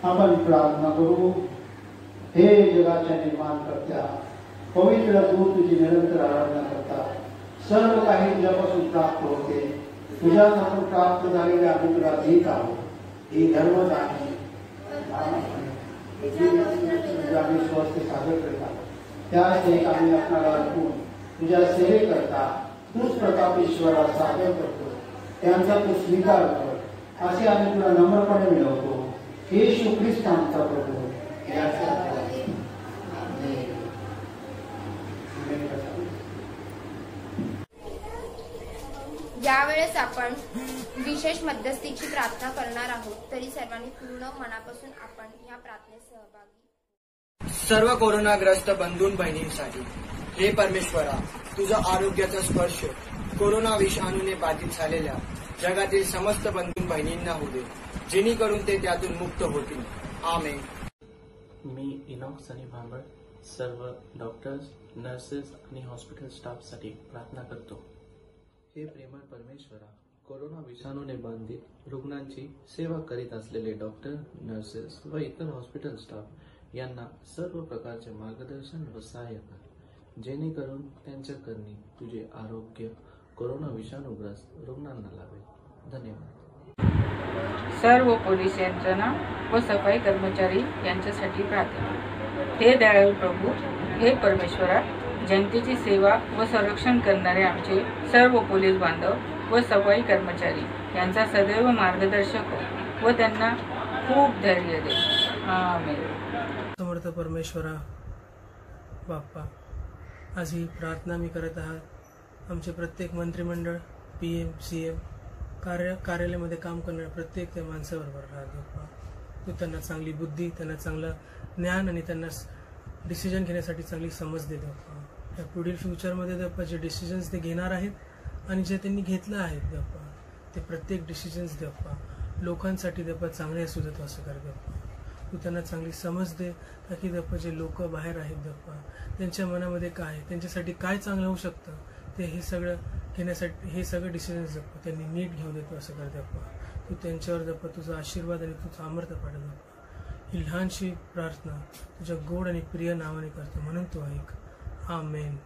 आपण प्रार्थना करू. हे जगाच्या निर्माणकर्त्या, पवित्र तू तुझी निरंतर आराधना करता. सर्व काही तुझ्यापासून प्राप्त होते. तुझ्यापासून प्राप्त झालेले आम्ही तुला देत आहोत. ही धर्मदानी आम्ही स्वस्थ सादर करत आहोत. त्याच एक आम्ही आपल्याला अर्पून तुझ्या सेवेकरता तूच प्रताप ईश्वरा सादर करतो. त्यांचा तू स्वीकार कर असे आम्ही तुला नम्रपणे मिळवतो. येशू ख्रिस्त आमचा प्रभू. यावेळेस आपण विशेष मध्यस्थीची प्रार्थना करणार आहोत. तरी सर्वांनी पूर्ण मनापासून आपण या प्रार्थनेत सहभागी. सर्व कोरोनाग्रस्त बंधू बहिणींसाठी हे परमेश्वरा, तुझा आरोग्याचा स्पर्श कोरोना विषाणूने बाधित झालेल्या जगातील समस्त बंधू बहिणींना होऊ दे, जेणेकरून ते त्यातून मुक्त होतील. आमेन. मी इनॉक सनी भांबळ सर्व डॉक्टर्स, नर्सेस आणि हॉस्पिटल स्टाफसाठी प्रार्थना करतो. हे प्रेमळ परमेश्वरा, कोरोना विषाणूने बाधित रुग्णांची सेवा करीत असलेले डॉक्टर, नर्सेस व इतर हॉस्पिटल स्टाफ यांना सर्व प्रकारचे मार्गदर्शन व सहाय्य कर, जेणेकरून त्यांच्या करणी तुझे आरोग्य कोरोना विषाणूग्रस्त रुग्णांना लाभेल. धन्यवाद. सर्व पोलीस यंत्रणा व सफाई कर्मचारी यांच्यासाठी प्रार्थना. हे दयाळू प्रभू, हे परमेश्वरा, जनतेची सेवा व संरक्षण करणारे आमचे सर्व पोलीस बांधव व सफाई कर्मचारी यांचा सदैव मार्गदर्शक हो व त्यांना खूप धैर्य दे. आमेन. समर्थ परमेश्वरा बाप्पा, आज ही प्रार्थना मी करत आहात. आमचे प्रत्येक मंत्रिमंडळ, PM, CM, कार्यालयामध्ये काम करणाऱ्या प्रत्येक त्या माणसाबरोबर राहत बाप्पा. तू त्यांना चांगली बुद्धी, त्यांना चांगलं ज्ञान आणि त्यांना डिसिजन घेण्यासाठी चांगली समज दे बाप्पा. या पुढील फ्युचरमध्ये बाप्पा जे डिसिजन्स ते घेणार आहेत आणि जे त्यांनी घेतलं आहेत बाप्पा, ते प्रत्येक डिसिजन्स बाप्पा लोकांसाठी बाप्पा चांगले असू देतो असं कर बाप्पा. तू त्यांना चांगली समज दे, ताकी बाप्पा जे लोक बाहेर आहेत बाप्पा, त्यांच्या मनामध्ये काय, त्यांच्यासाठी काय चांगलं होऊ शकतं, ते हे सगळं घेण्यासाठी हे सगळं डिसिजन्स बाप्पा त्यांनी नीट घेऊन देतो असं कर बाप्पा. तू त्यांच्यावर बाप्पा तुझा आशीर्वाद आणि तुझं अमृत पाडत बाप्पा. ही लहानशी प्रार्थना तुझ्या गोड आणि प्रिय नावाने करतो, म्हणून तू ऐक. आमेन.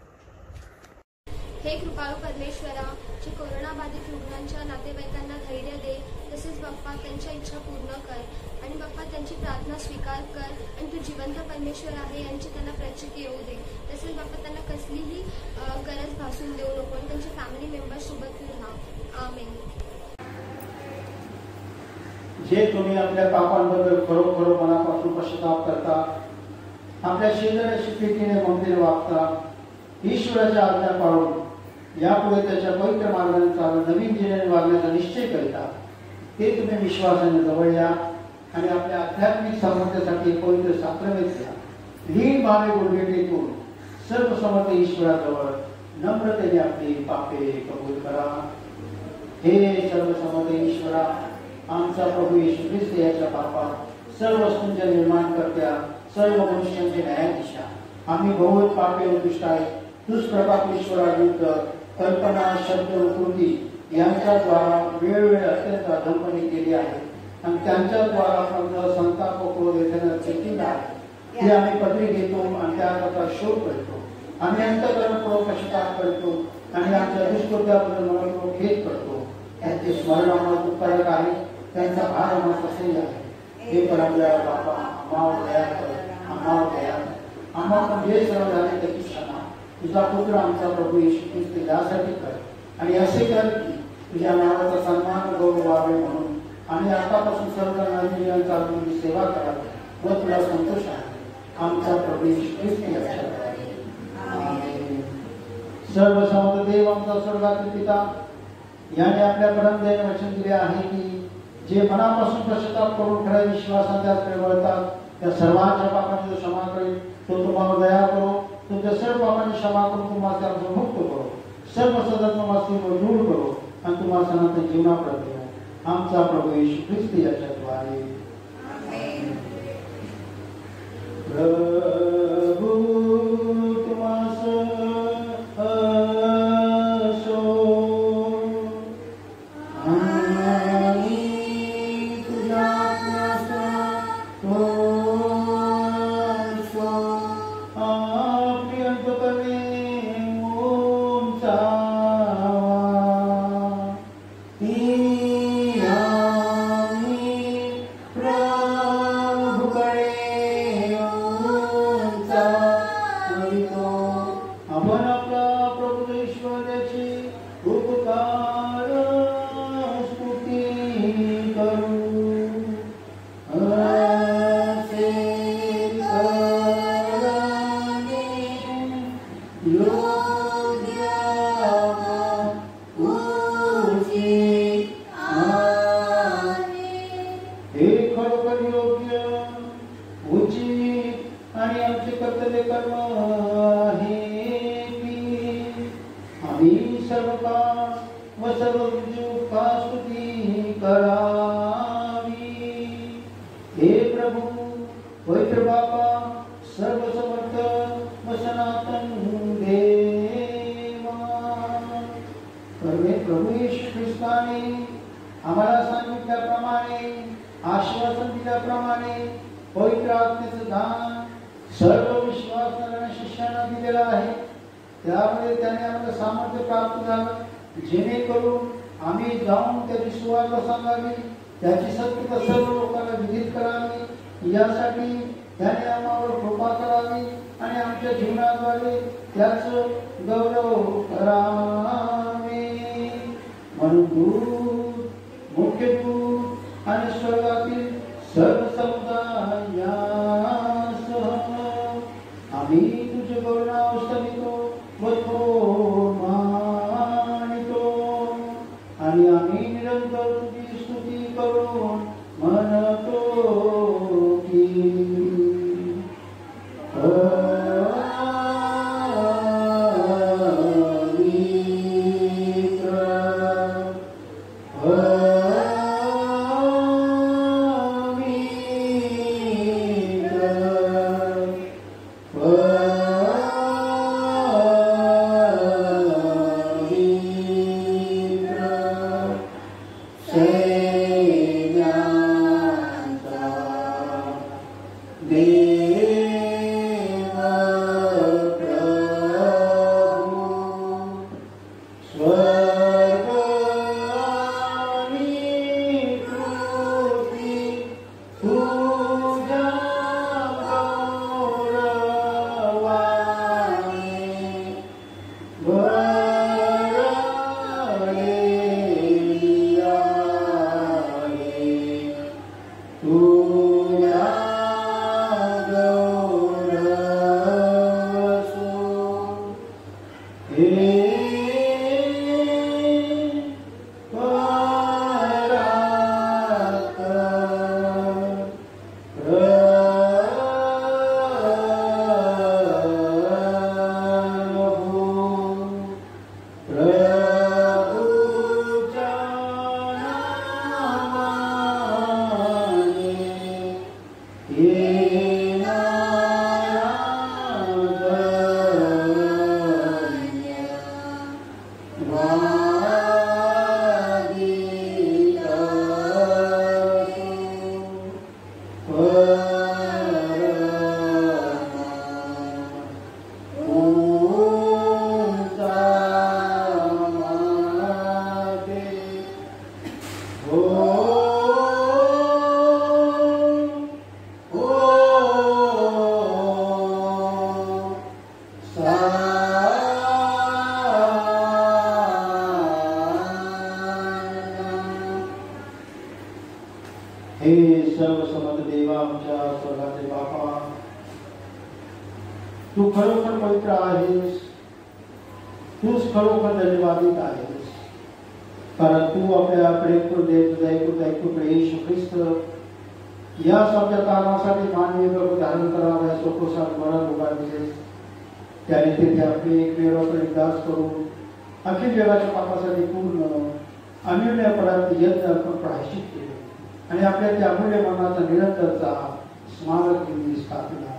हे कृपाळू परमेश्वरा, जे कोरोनाबाधित रुग्णांच्या नातेवाईकांना धैर्य दे, तसेच बाप्पा त्यांच्या इच्छा पूर्ण कर आणि बाप्पा त्यांची प्रार्थना स्वीकार कर आणि तू जिवंत परमेश्वर आहे यांची त्यांना प्रचिती येऊ दे. तसेच बाप्पा त्यांना कसलीही गरज भासून देऊ नको आणि त्यांच्या फॅमिली मेंबर्ससोबत तू राहा. आमेन. जे तुम्ही आपल्या पापांबद्दल खरोखर मनापासून पश्चाताप करता, आपल्या शेजाऱ्याशी प्रीतीने ममतेने वागता, ईश्वराच्या आज्ञा पाळून यापुढे त्याच्या पवित्र मार्गाने चालून नवीन जीवनाने वागण्याचा निश्चय करता, ते तुम्ही विश्वासाने जवळ या आणि आपल्या आध्यात्मिक सामर्थ्यासाठी पवित्र साक्रमेत घ्या. लीन भावे गुडघे टेकून सर्व समर्थ ईश्वराजवळ नम्रतेने आपली पापे कबूल करा. हे सर्व समर्थ ईश्वरा, आमचा प्रभू येशू ख्रिस्त याच्या पापात सर्व वस्तूंच्या निर्माण करत्या, सर्व मनुष्यांचे न्यायाधीशा, आम्ही बहुत पापे व दुष्ट आहे. दुष्प्रभापेश्वराविरुद्ध कल्पना, शब्द व कृती यांच्याद्वारा वेळोवेळी अत्यंत अधमपणे केली आहे आणि त्यांच्याद्वारा आपण संताप व क्रोध येथे आहे. ते आम्ही पदरी घेतो आणि त्याकरता शोध करतो. आम्ही अंतःकरणपूर्वक पश्चाताप करतो आणि आमच्या दुष्कृत्याबद्दल मनपूर्वक खेद करतो. त्यांचे स्मरण आम्हाला दुःखदायक आहे, त्यांचा भार आम्हाला असह्य आहे. हे परमदयाळ बाबा, आम्हावर दया कर, आम्हावर दया कर. आम्हाला जे सर्व झाले त्याची क्षमा तुझा पुत्र आमचा प्रभू येशू ख्रिस्त यासाठी कर आणि असे कर की तुझ्या नावाचा सन्मान गौरव व्हावे म्हणून आम्ही आतापासून सर्व नवीन चालून सेवा करावी व तुला संतोष आहे. आमचा प्रभू येशू ख्रिस्त यासाठी. सर्व समर्थ देव आमचा स्वर्गातील पिता याने आपल्या परमदयाने वचन दिले आहे की जे मनापासून पश्चाताप करून खऱ्या विश्वासाने त्यात वळतात त्या सर्वांच्या पापांची क्षमा करेल. तो तुम्हाला दया करो, तुमच्या सर्व पापांची क्षमा करून तुम्हाला मुक्त करो, सर्व सदत्वासी दूर करो आणि तुम्हाला सनातन जीवनाप्रत द्या. आमचा प्रभू येशू ख्रिस्त याच्याद्वारे. प्रभू तुम्हास आम्हाला सांगितल्याप्रमाणे आश्वासन दिल्याप्रमाणे पवित्र आत्म्याचं दान सर्व विश्वासणाऱ्या शिष्यांना दिलेलं आहे. त्यामुळे त्याने आम्हाला सामर्थ्य प्राप्त झालं, जेणेकरून आम्ही जाऊन त्याची सुवार्ता सांगावी, त्याची सत्यता सर्व लोकांना विदित करावी. यासाठी त्याने आम्हावर कृपा करावी आणि आमच्या जीवनाद्वारे त्याचं गौरव करावे. म्हणून दूत मुख्य दूत आणि स्वर्गातील सर्व समुदायासह आम्ही तुझे गौरव स्तवितो व तो मानितो आणि आम्ही निरंतर तुझी स्तुती करून म्हणतो की हे सर्व समर्थ देवा आमच्या स्वर्गाचे बापा, तू खरोखर पवित्र आहेस, तूच खरोखर धन्यवादित आहेस, कारण तू आपल्याकडे कृपा येशू ख्रिस्त या सत्य कारणासाठी मानवी प्रभू धारण करावा सोपोसात मरण उभारले. त्याने तेथे आपले एकमेव दास करून अखिल जगाच्या पापासाठी पूर्ण अनिर्णयपणात यज्ञ अर्पण प्रायश्चित केले आणि आपल्या त्या अमूल्य मनाचा निरंतरचा स्मारक निधी स्थापिला.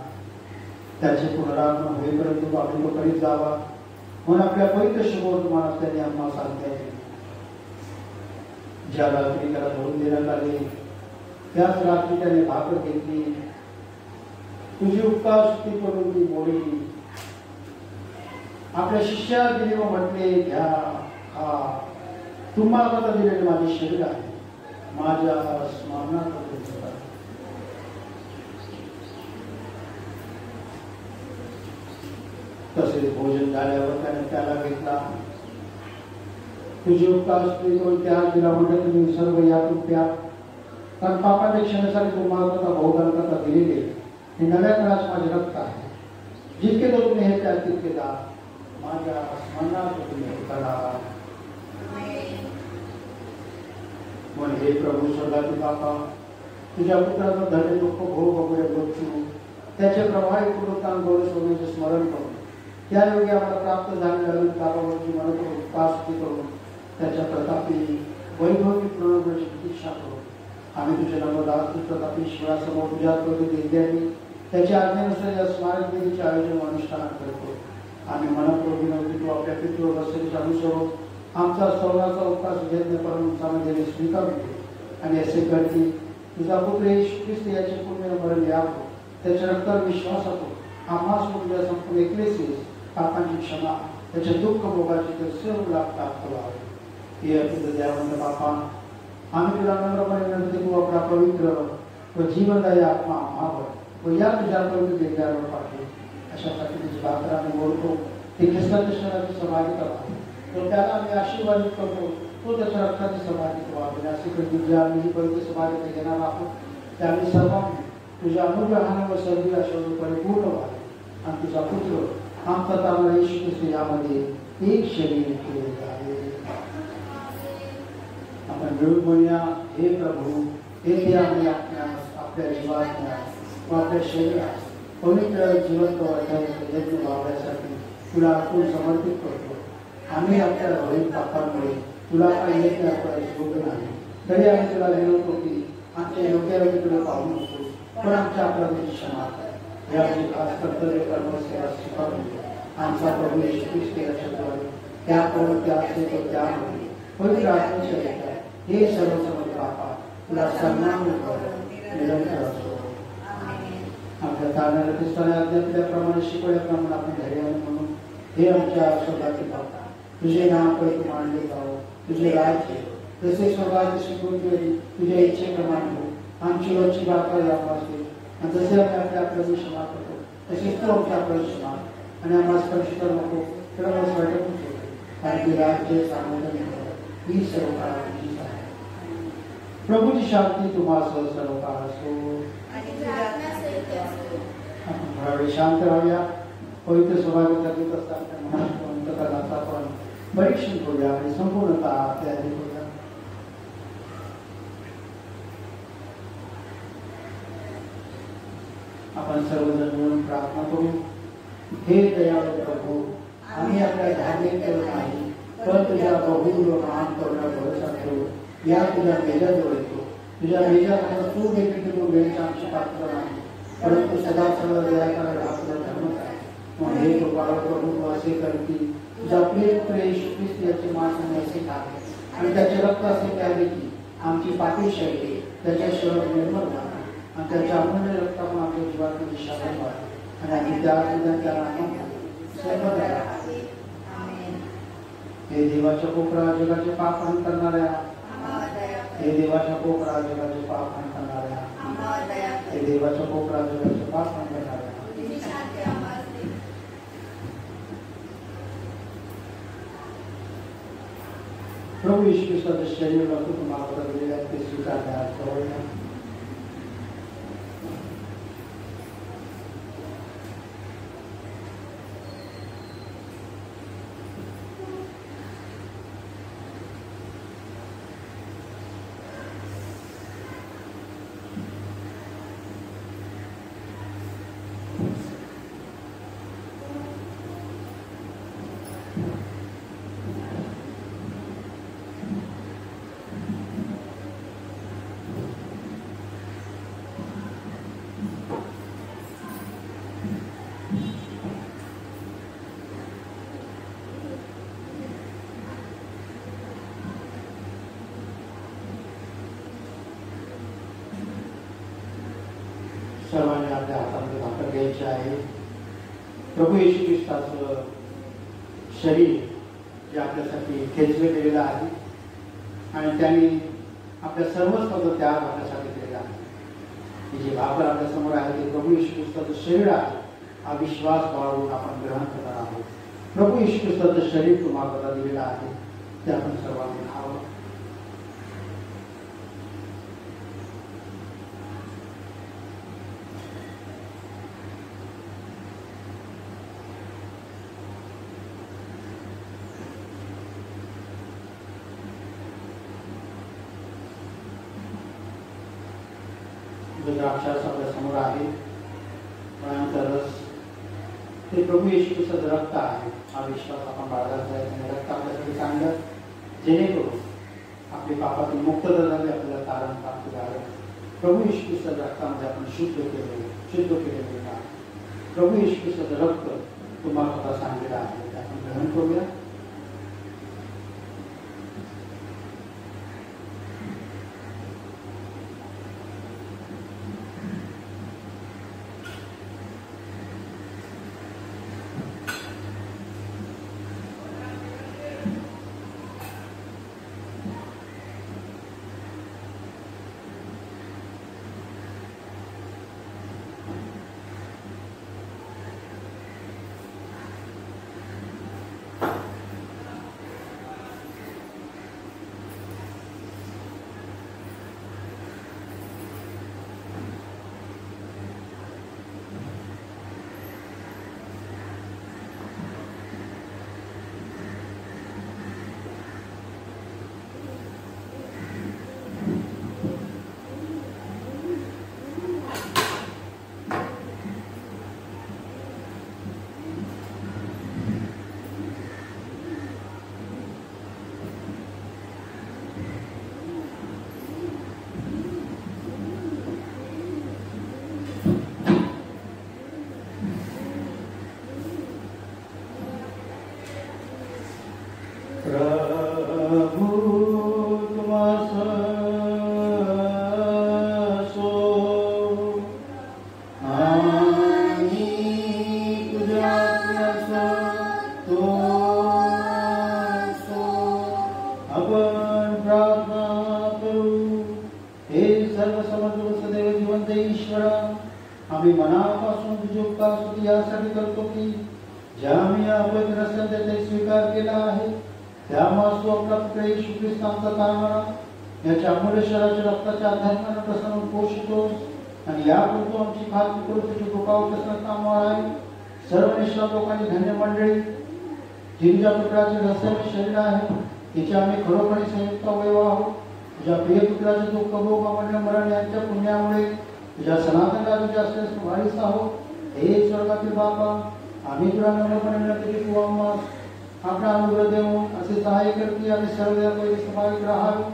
त्याचे पुनरागमन होईपर्यंत आपण तो करीत जावा म्हणून आपल्या पवित्र शुभवर्तमानात त्यांनी आम्हाला आज्ञा दिली. ज्या रात्री त्याला धरून देण्यात आले त्याच रात्री त्याने भाकर घेतली, तुझी उपकार स्तुती करून ती मोडली, आपल्या शिष्याला दिली व म्हटले, घ्या खा, तुम्हाला आता दिलेले माझे शरीर आहे, माझ्या स्मरणार्थ करा. तसेच भोजन झाल्यावर त्याने त्याला घेतला, तुझी उपकार स्तुती करून त्या दिला म्हणजे तुम्ही सर्व यातून प्या, कारण पापाच्या क्षणासाठी तुम्हाला आता बहुदान करता दिलेले हे नव्या काळात माझे रक्त आहे, जितके तो तुम्ही हे त्या तितके दा, माझ्या स्मरणार्थ तुम्ही करा. म्हणून हे प्रभू स्वर्गातील बापा, तुझ्या पुत्राचं धडे दुःख भोग वगैरे मृत्यू त्याचे प्रभावी पुनरुत्थान गौरव सोडण्याचे स्मरण करून त्या योगी आम्हाला प्राप्त झालेल्या कामावरची मन करून पासती करून त्याच्या प्रतापी वैभवी प्रणवची प्रतीक्षा करून आम्ही तुझ्या नवदास प्रतापी शिवासमोर तुझ्या प्रती त्याची आज्ञेनुसार या स्मारक विधीचे आयोजन अनुष्ठान करतो. आम्ही मनपूर्वी नव्हती तू आपल्या पितृ वस्तूचे अनुसरून आमचा सर्वांचा उपवास यज्ञ परमसामध्ये स्वीकारतो आणि असे करते तुझा पुत्र येशू ख्रिस्त याचे पुण्य मरण यावं, त्याच्या रक्तावर विश्वास होतो आम्हास तुझ्या संपूर्ण एकलेसीस पापांची क्षमा, त्याच्या दुःख भोगाची ते सर्व लाभ प्राप्त व्हावे. हे अतिशय दयावंत बापा, आम्ही तुला नम्रपणे विनंती तू आपला पवित्र व जीवनदायी आत्मा आम्हावर व या तुझ्या पवित्र देशावर पाठवे. अशासाठी तुझी भाकर आम्ही बोलतो ते ख्रिस्ताच्या शरीराची सहभागिता व्हावी, तर त्याला आम्ही आशीर्वादित करतो तो त्याच्या रक्ताची समाधी वापरणे अशी कृती आम्ही ही पवित्र समाधी घेणार आहोत. त्यावेळी सर्वांनी तुझ्या अनुग्रहाने व सर्व आशीर्वाद परिपूर्ण व्हावे आणि तुझा पुत्र आमचा तारणारा येशू ख्रिस्त यामध्ये एक शरीर केले जावे. आपण मिळून म्हणूया, हे प्रभू, हे आम्ही आपल्या जीवात व आपल्या शरीरात पवित्र जिवंत यज्ञ वावण्यासाठी तुला आपण समर्पित करतो. आम्ही आपल्या भरीत पापांमुळे तुला काही यज्ञ अर्पणाची योग्य नाही, तरी आम्ही तुला विनवतो की आमच्या योग्य तुला पाहू नको, पण आमच्या अपराधाची क्षमा कर. हे आमचे खास कर्तव्य कर्मसेवा स्वीकारून आमचा प्रभू येशू ख्रिस्त याच्याद्वारे त्या प्रवृत्ती असते तो त्यामध्ये पवित्र आत्म्याच्या येतात हे सर्व समज बापा तुला सन्मान निरंतर असो. आपल्या तारणाऱ्या ख्रिस्ताने आज्ञाप्रमाणे शिकवल्याप्रमाणे आपण धैर्याने म्हणून, हे आमच्या स्वर्गाचे बापा, तुझे नाव पवित्र मानले जावो, तुझे राज्य जसे स्वर्गात शिकवून तुझ्या इच्छेप्रमाणे हो. आमची रोजची भाकर वाचते आणि जसे आम्ही आपल्या आपल्याला क्षमा करतो तसेच तू आमच्या आपल्याला क्षमा आणि आम्हाला स्पर्श करू नको, तर आम्हाला वाटतच होते, कारण की राज्य सामोदन ही सर्व काळाची आहे. प्रभूची शांती तुम्हाला सर्व काळ असो. आपण थोडा वेळ शांत राहूया. पवित्र सौभाग्याचा गीत असताना अंतकरणाचा आपण परीक्षण करूया आणि संपूर्णतः तयारी करूया. आपण सर्वजण मिळून प्रार्थना करू. हे दयाळू प्रभू, आम्ही आपल्या धार्मिक करत नाही, पण तुझ्या बहुल व महान करुणा भरोसा ठेवू या तुझ्या मेजाजवळ येतो. तुझ्या मेजात तू देखील वेळेच्या आमची पात्र नाही, परंतु सदा सर्व दया करायला आपला धर्मच आहे. मग हे कृपाळू प्रभू असे कर की तुझा प्रिय पुत्र येशू ख्रिस्त याचे मांस आणि असे खावे आणि त्याचे रक्त असे प्यावे की आमची पापी शरीरे त्याच्याशिवाय निर्मळ व्हावी आणि त्याच्या अमूल्य रक्तातून आपल्या जीवाची दिशा बनवावी आणि आम्ही त्या हे देवाच्या कोपरा जगाचे पाप हरण करणाऱ्या, हे देवाच्या कोपरा जगाचे पाप हरण करणाऱ्या, हे देवाच्या कोपरा जगाचे पाप हरण करणाऱ्या. प्रभू येशू ख्रिस्ताचे शरीर रक्त तुम्हाला दिलेले ते स्वीकारण्यास सर्वांनी आपल्या हातामध्ये भाकर घ्यायची आहे. प्रभू येशू ख्रिस्ताचं शरीर जे आपल्यासाठी खेचले गेलेलं आहे आणि त्यांनी आपल्या सर्वस्व त्याग आपल्यासाठी केलेला आहे. ही जी भाकर आपल्या समोर आहे ते प्रभू येशू ख्रिस्ताचं शरीर आहे. हा विश्वास बाळगून आपण ग्रहण करणार आहोत. प्रभू येशू ख्रिस्ताचं शरीर तुम्हाला दिलेलं आहे ते आपण सर्वांनी खावं. द्राक्षारस आपल्या समोर आहे, फळांचा रस ते प्रभू येशू ख्रिस्ताचं रक्त आहे. हा विश्वास आपण बाळगायचा आहे आणि रक्त आपल्यासाठी चांगलं जेणेकरून आपली पापातून मुक्तता झाली, आपल्याला तारण प्राप्त झालं. प्रभू येशू ख्रिस्ताच्या रक्तामध्ये आपण शुद्ध केलेले आहे. प्रभू येशू ख्रिस्ताचं रक्त तुम्हाला सांगितलं आहे ते आपण ग्रहण करूया. श्रीमंत ईश्वरा, आम्ही मनापासून तुझ्या स्तुती यासाठी करतो की ज्या आम्ही अपवित्र सध्या स्वीकार केला आहे, त्यामुळे तू आपला पुत्र येशू ख्रिस्त आमचा तारणहारा याच्या अमूल्य शरीराच्या रक्ताच्या आधाराने प्रसन्न पोषितोस आणि यापुरतो आमची खात्री करून तुझी कृपा प्रसन्नतामुळे आहे. सर्व निष्ठा लोकांनी धन्य मंडळी जिंच्या पुत्राचे रहस्यमय शरीर आहे, तिच्या आम्ही खरोखरी संयुक्त अवयव आहोत. तुझ्या प्रिय पुत्राचे दुःख भोग अमूल्य मरण यांच्या पुण्यामुळे तुझ्या सनातन राज्याच्या असल्यास वारीस आहोत. हे स्वर्गातील बापा, आम्ही तुला नम्रपणे विनंती की तू आम्हास आपला अनुग्रह देऊ असे सहाय्य करते आणि सर्व पहिले समाविक राहावे.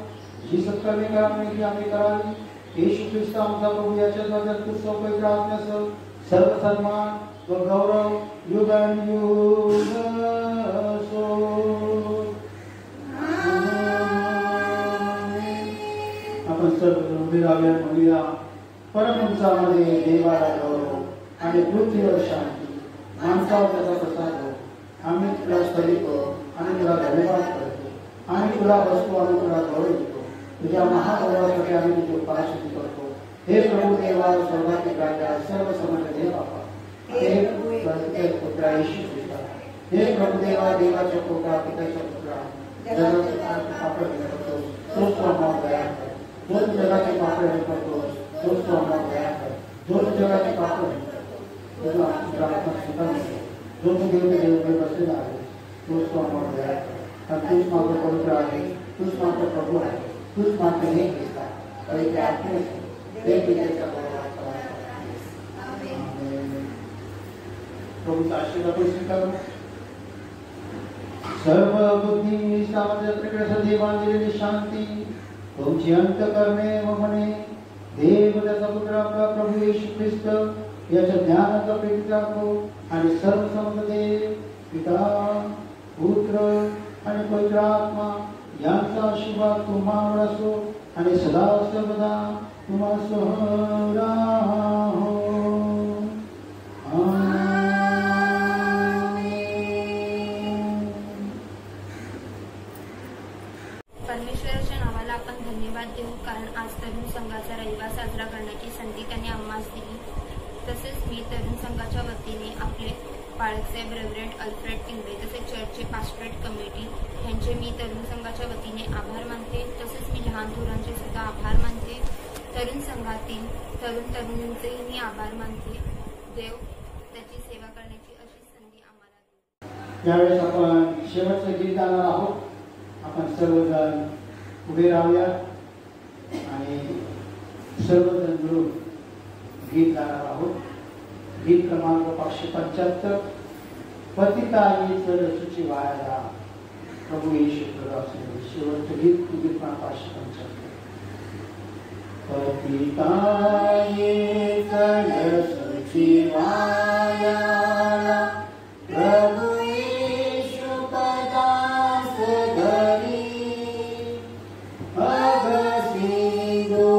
जी सत्कर्मी करावी आम्ही करावी. येशू ख्रिस्त आमचा प्रभू याच्या द्वारे तू पवित्र आत्म्यासह सर्व सन्मान व गौरव युगानुयुग असो. आपण सर्व उभे राहूया, म्हणूया परमहंसामध्ये देवाला गौरव आणि पृथ्वीवर शांती, माणसावर त्याचा प्रसाद हो. आम्ही तुला स्तुतितो आणि तुला धन्यवाद करतो आणि तुला बसतो आणि तुला गौरवितो. तुझ्या महागौरवासाठी आम्ही तुझी उपासना करतो. हे प्रभू देवा, स्वर्गातील राजा, सर्व समर्थ देव बापा, हे पुत्रा येशू ख्रिस्ता, हे प्रभू देवा, देवाच्या पुत्रा, पित्याच्या पुत्रा, जगाचे पाप करतो तोच तू आम्हाला दया कर. जो जगाचे पाप करतो तोच तू आम्हाला दया कर. जो जगाचे पाप जो तू देव बसलेला आहे तोच तू आम्हाला दया कर. तूच माझं पवित्र आहे, तूच माझं प्रभू आहे, तूच माझं हे ख्रिस्ता पवित्र आत्म्याचे देवतेचा प्रभूचा आशीर्वाद स्वीकारू. सर्व बुद्धी सामर्थ्याकडे सदैव बांधलेली शांती तुमची अंत करणे व म्हणे देव त्याचा पुत्र आपला प्रभू येशू ख्रिस्त याच्या ज्ञानाचा प्रेरित राखो आणि सर्व समर्थ देव पिता पुत्र आणि पवित्र आत्मा यांचा आशीर्वाद तुम्हावर असो आणि सदा सर्वदा तुम्हासह राहो. परमेश्वराच्या नावाला आपण धन्यवाद देऊ, कारण आज तरुण संघाचा रविवार साजरा करण्याची संधी त्यांनी आम्हास दिली. तसेच मी तरुण संघाच्या वतीने आपले पाळकसाहेब रेव्हरंड अल्फ्रेड तिंबे तसेच चर्चचे पास्टरेट कमिटी यांचे मी तरुण संघाच्या वतीने आभार मानते. तसेच मी लहान थोरांचे सुद्धा आभार मानते. तरुण संघातील तरुण तरुणींचेही मी आभार मानते. देव त्याची सेवा करण्याची अशी संधी आम्हाला देईल. यावेळेस आपण शेवटचं गीत गाणार आहोत. आपण सर्वजण उभे राहूया आणि सर्वजण मिळून गीत गाणार आहोत. गीत क्रमांक 575, पतिताईचं रसूची वाया प्रभू येशू ख्रिस्त असेल. शेवटचं गीत क्रमांक 575. पतिताईचं रसूची वाया प्रभू येशू पदास घरी अगसी गो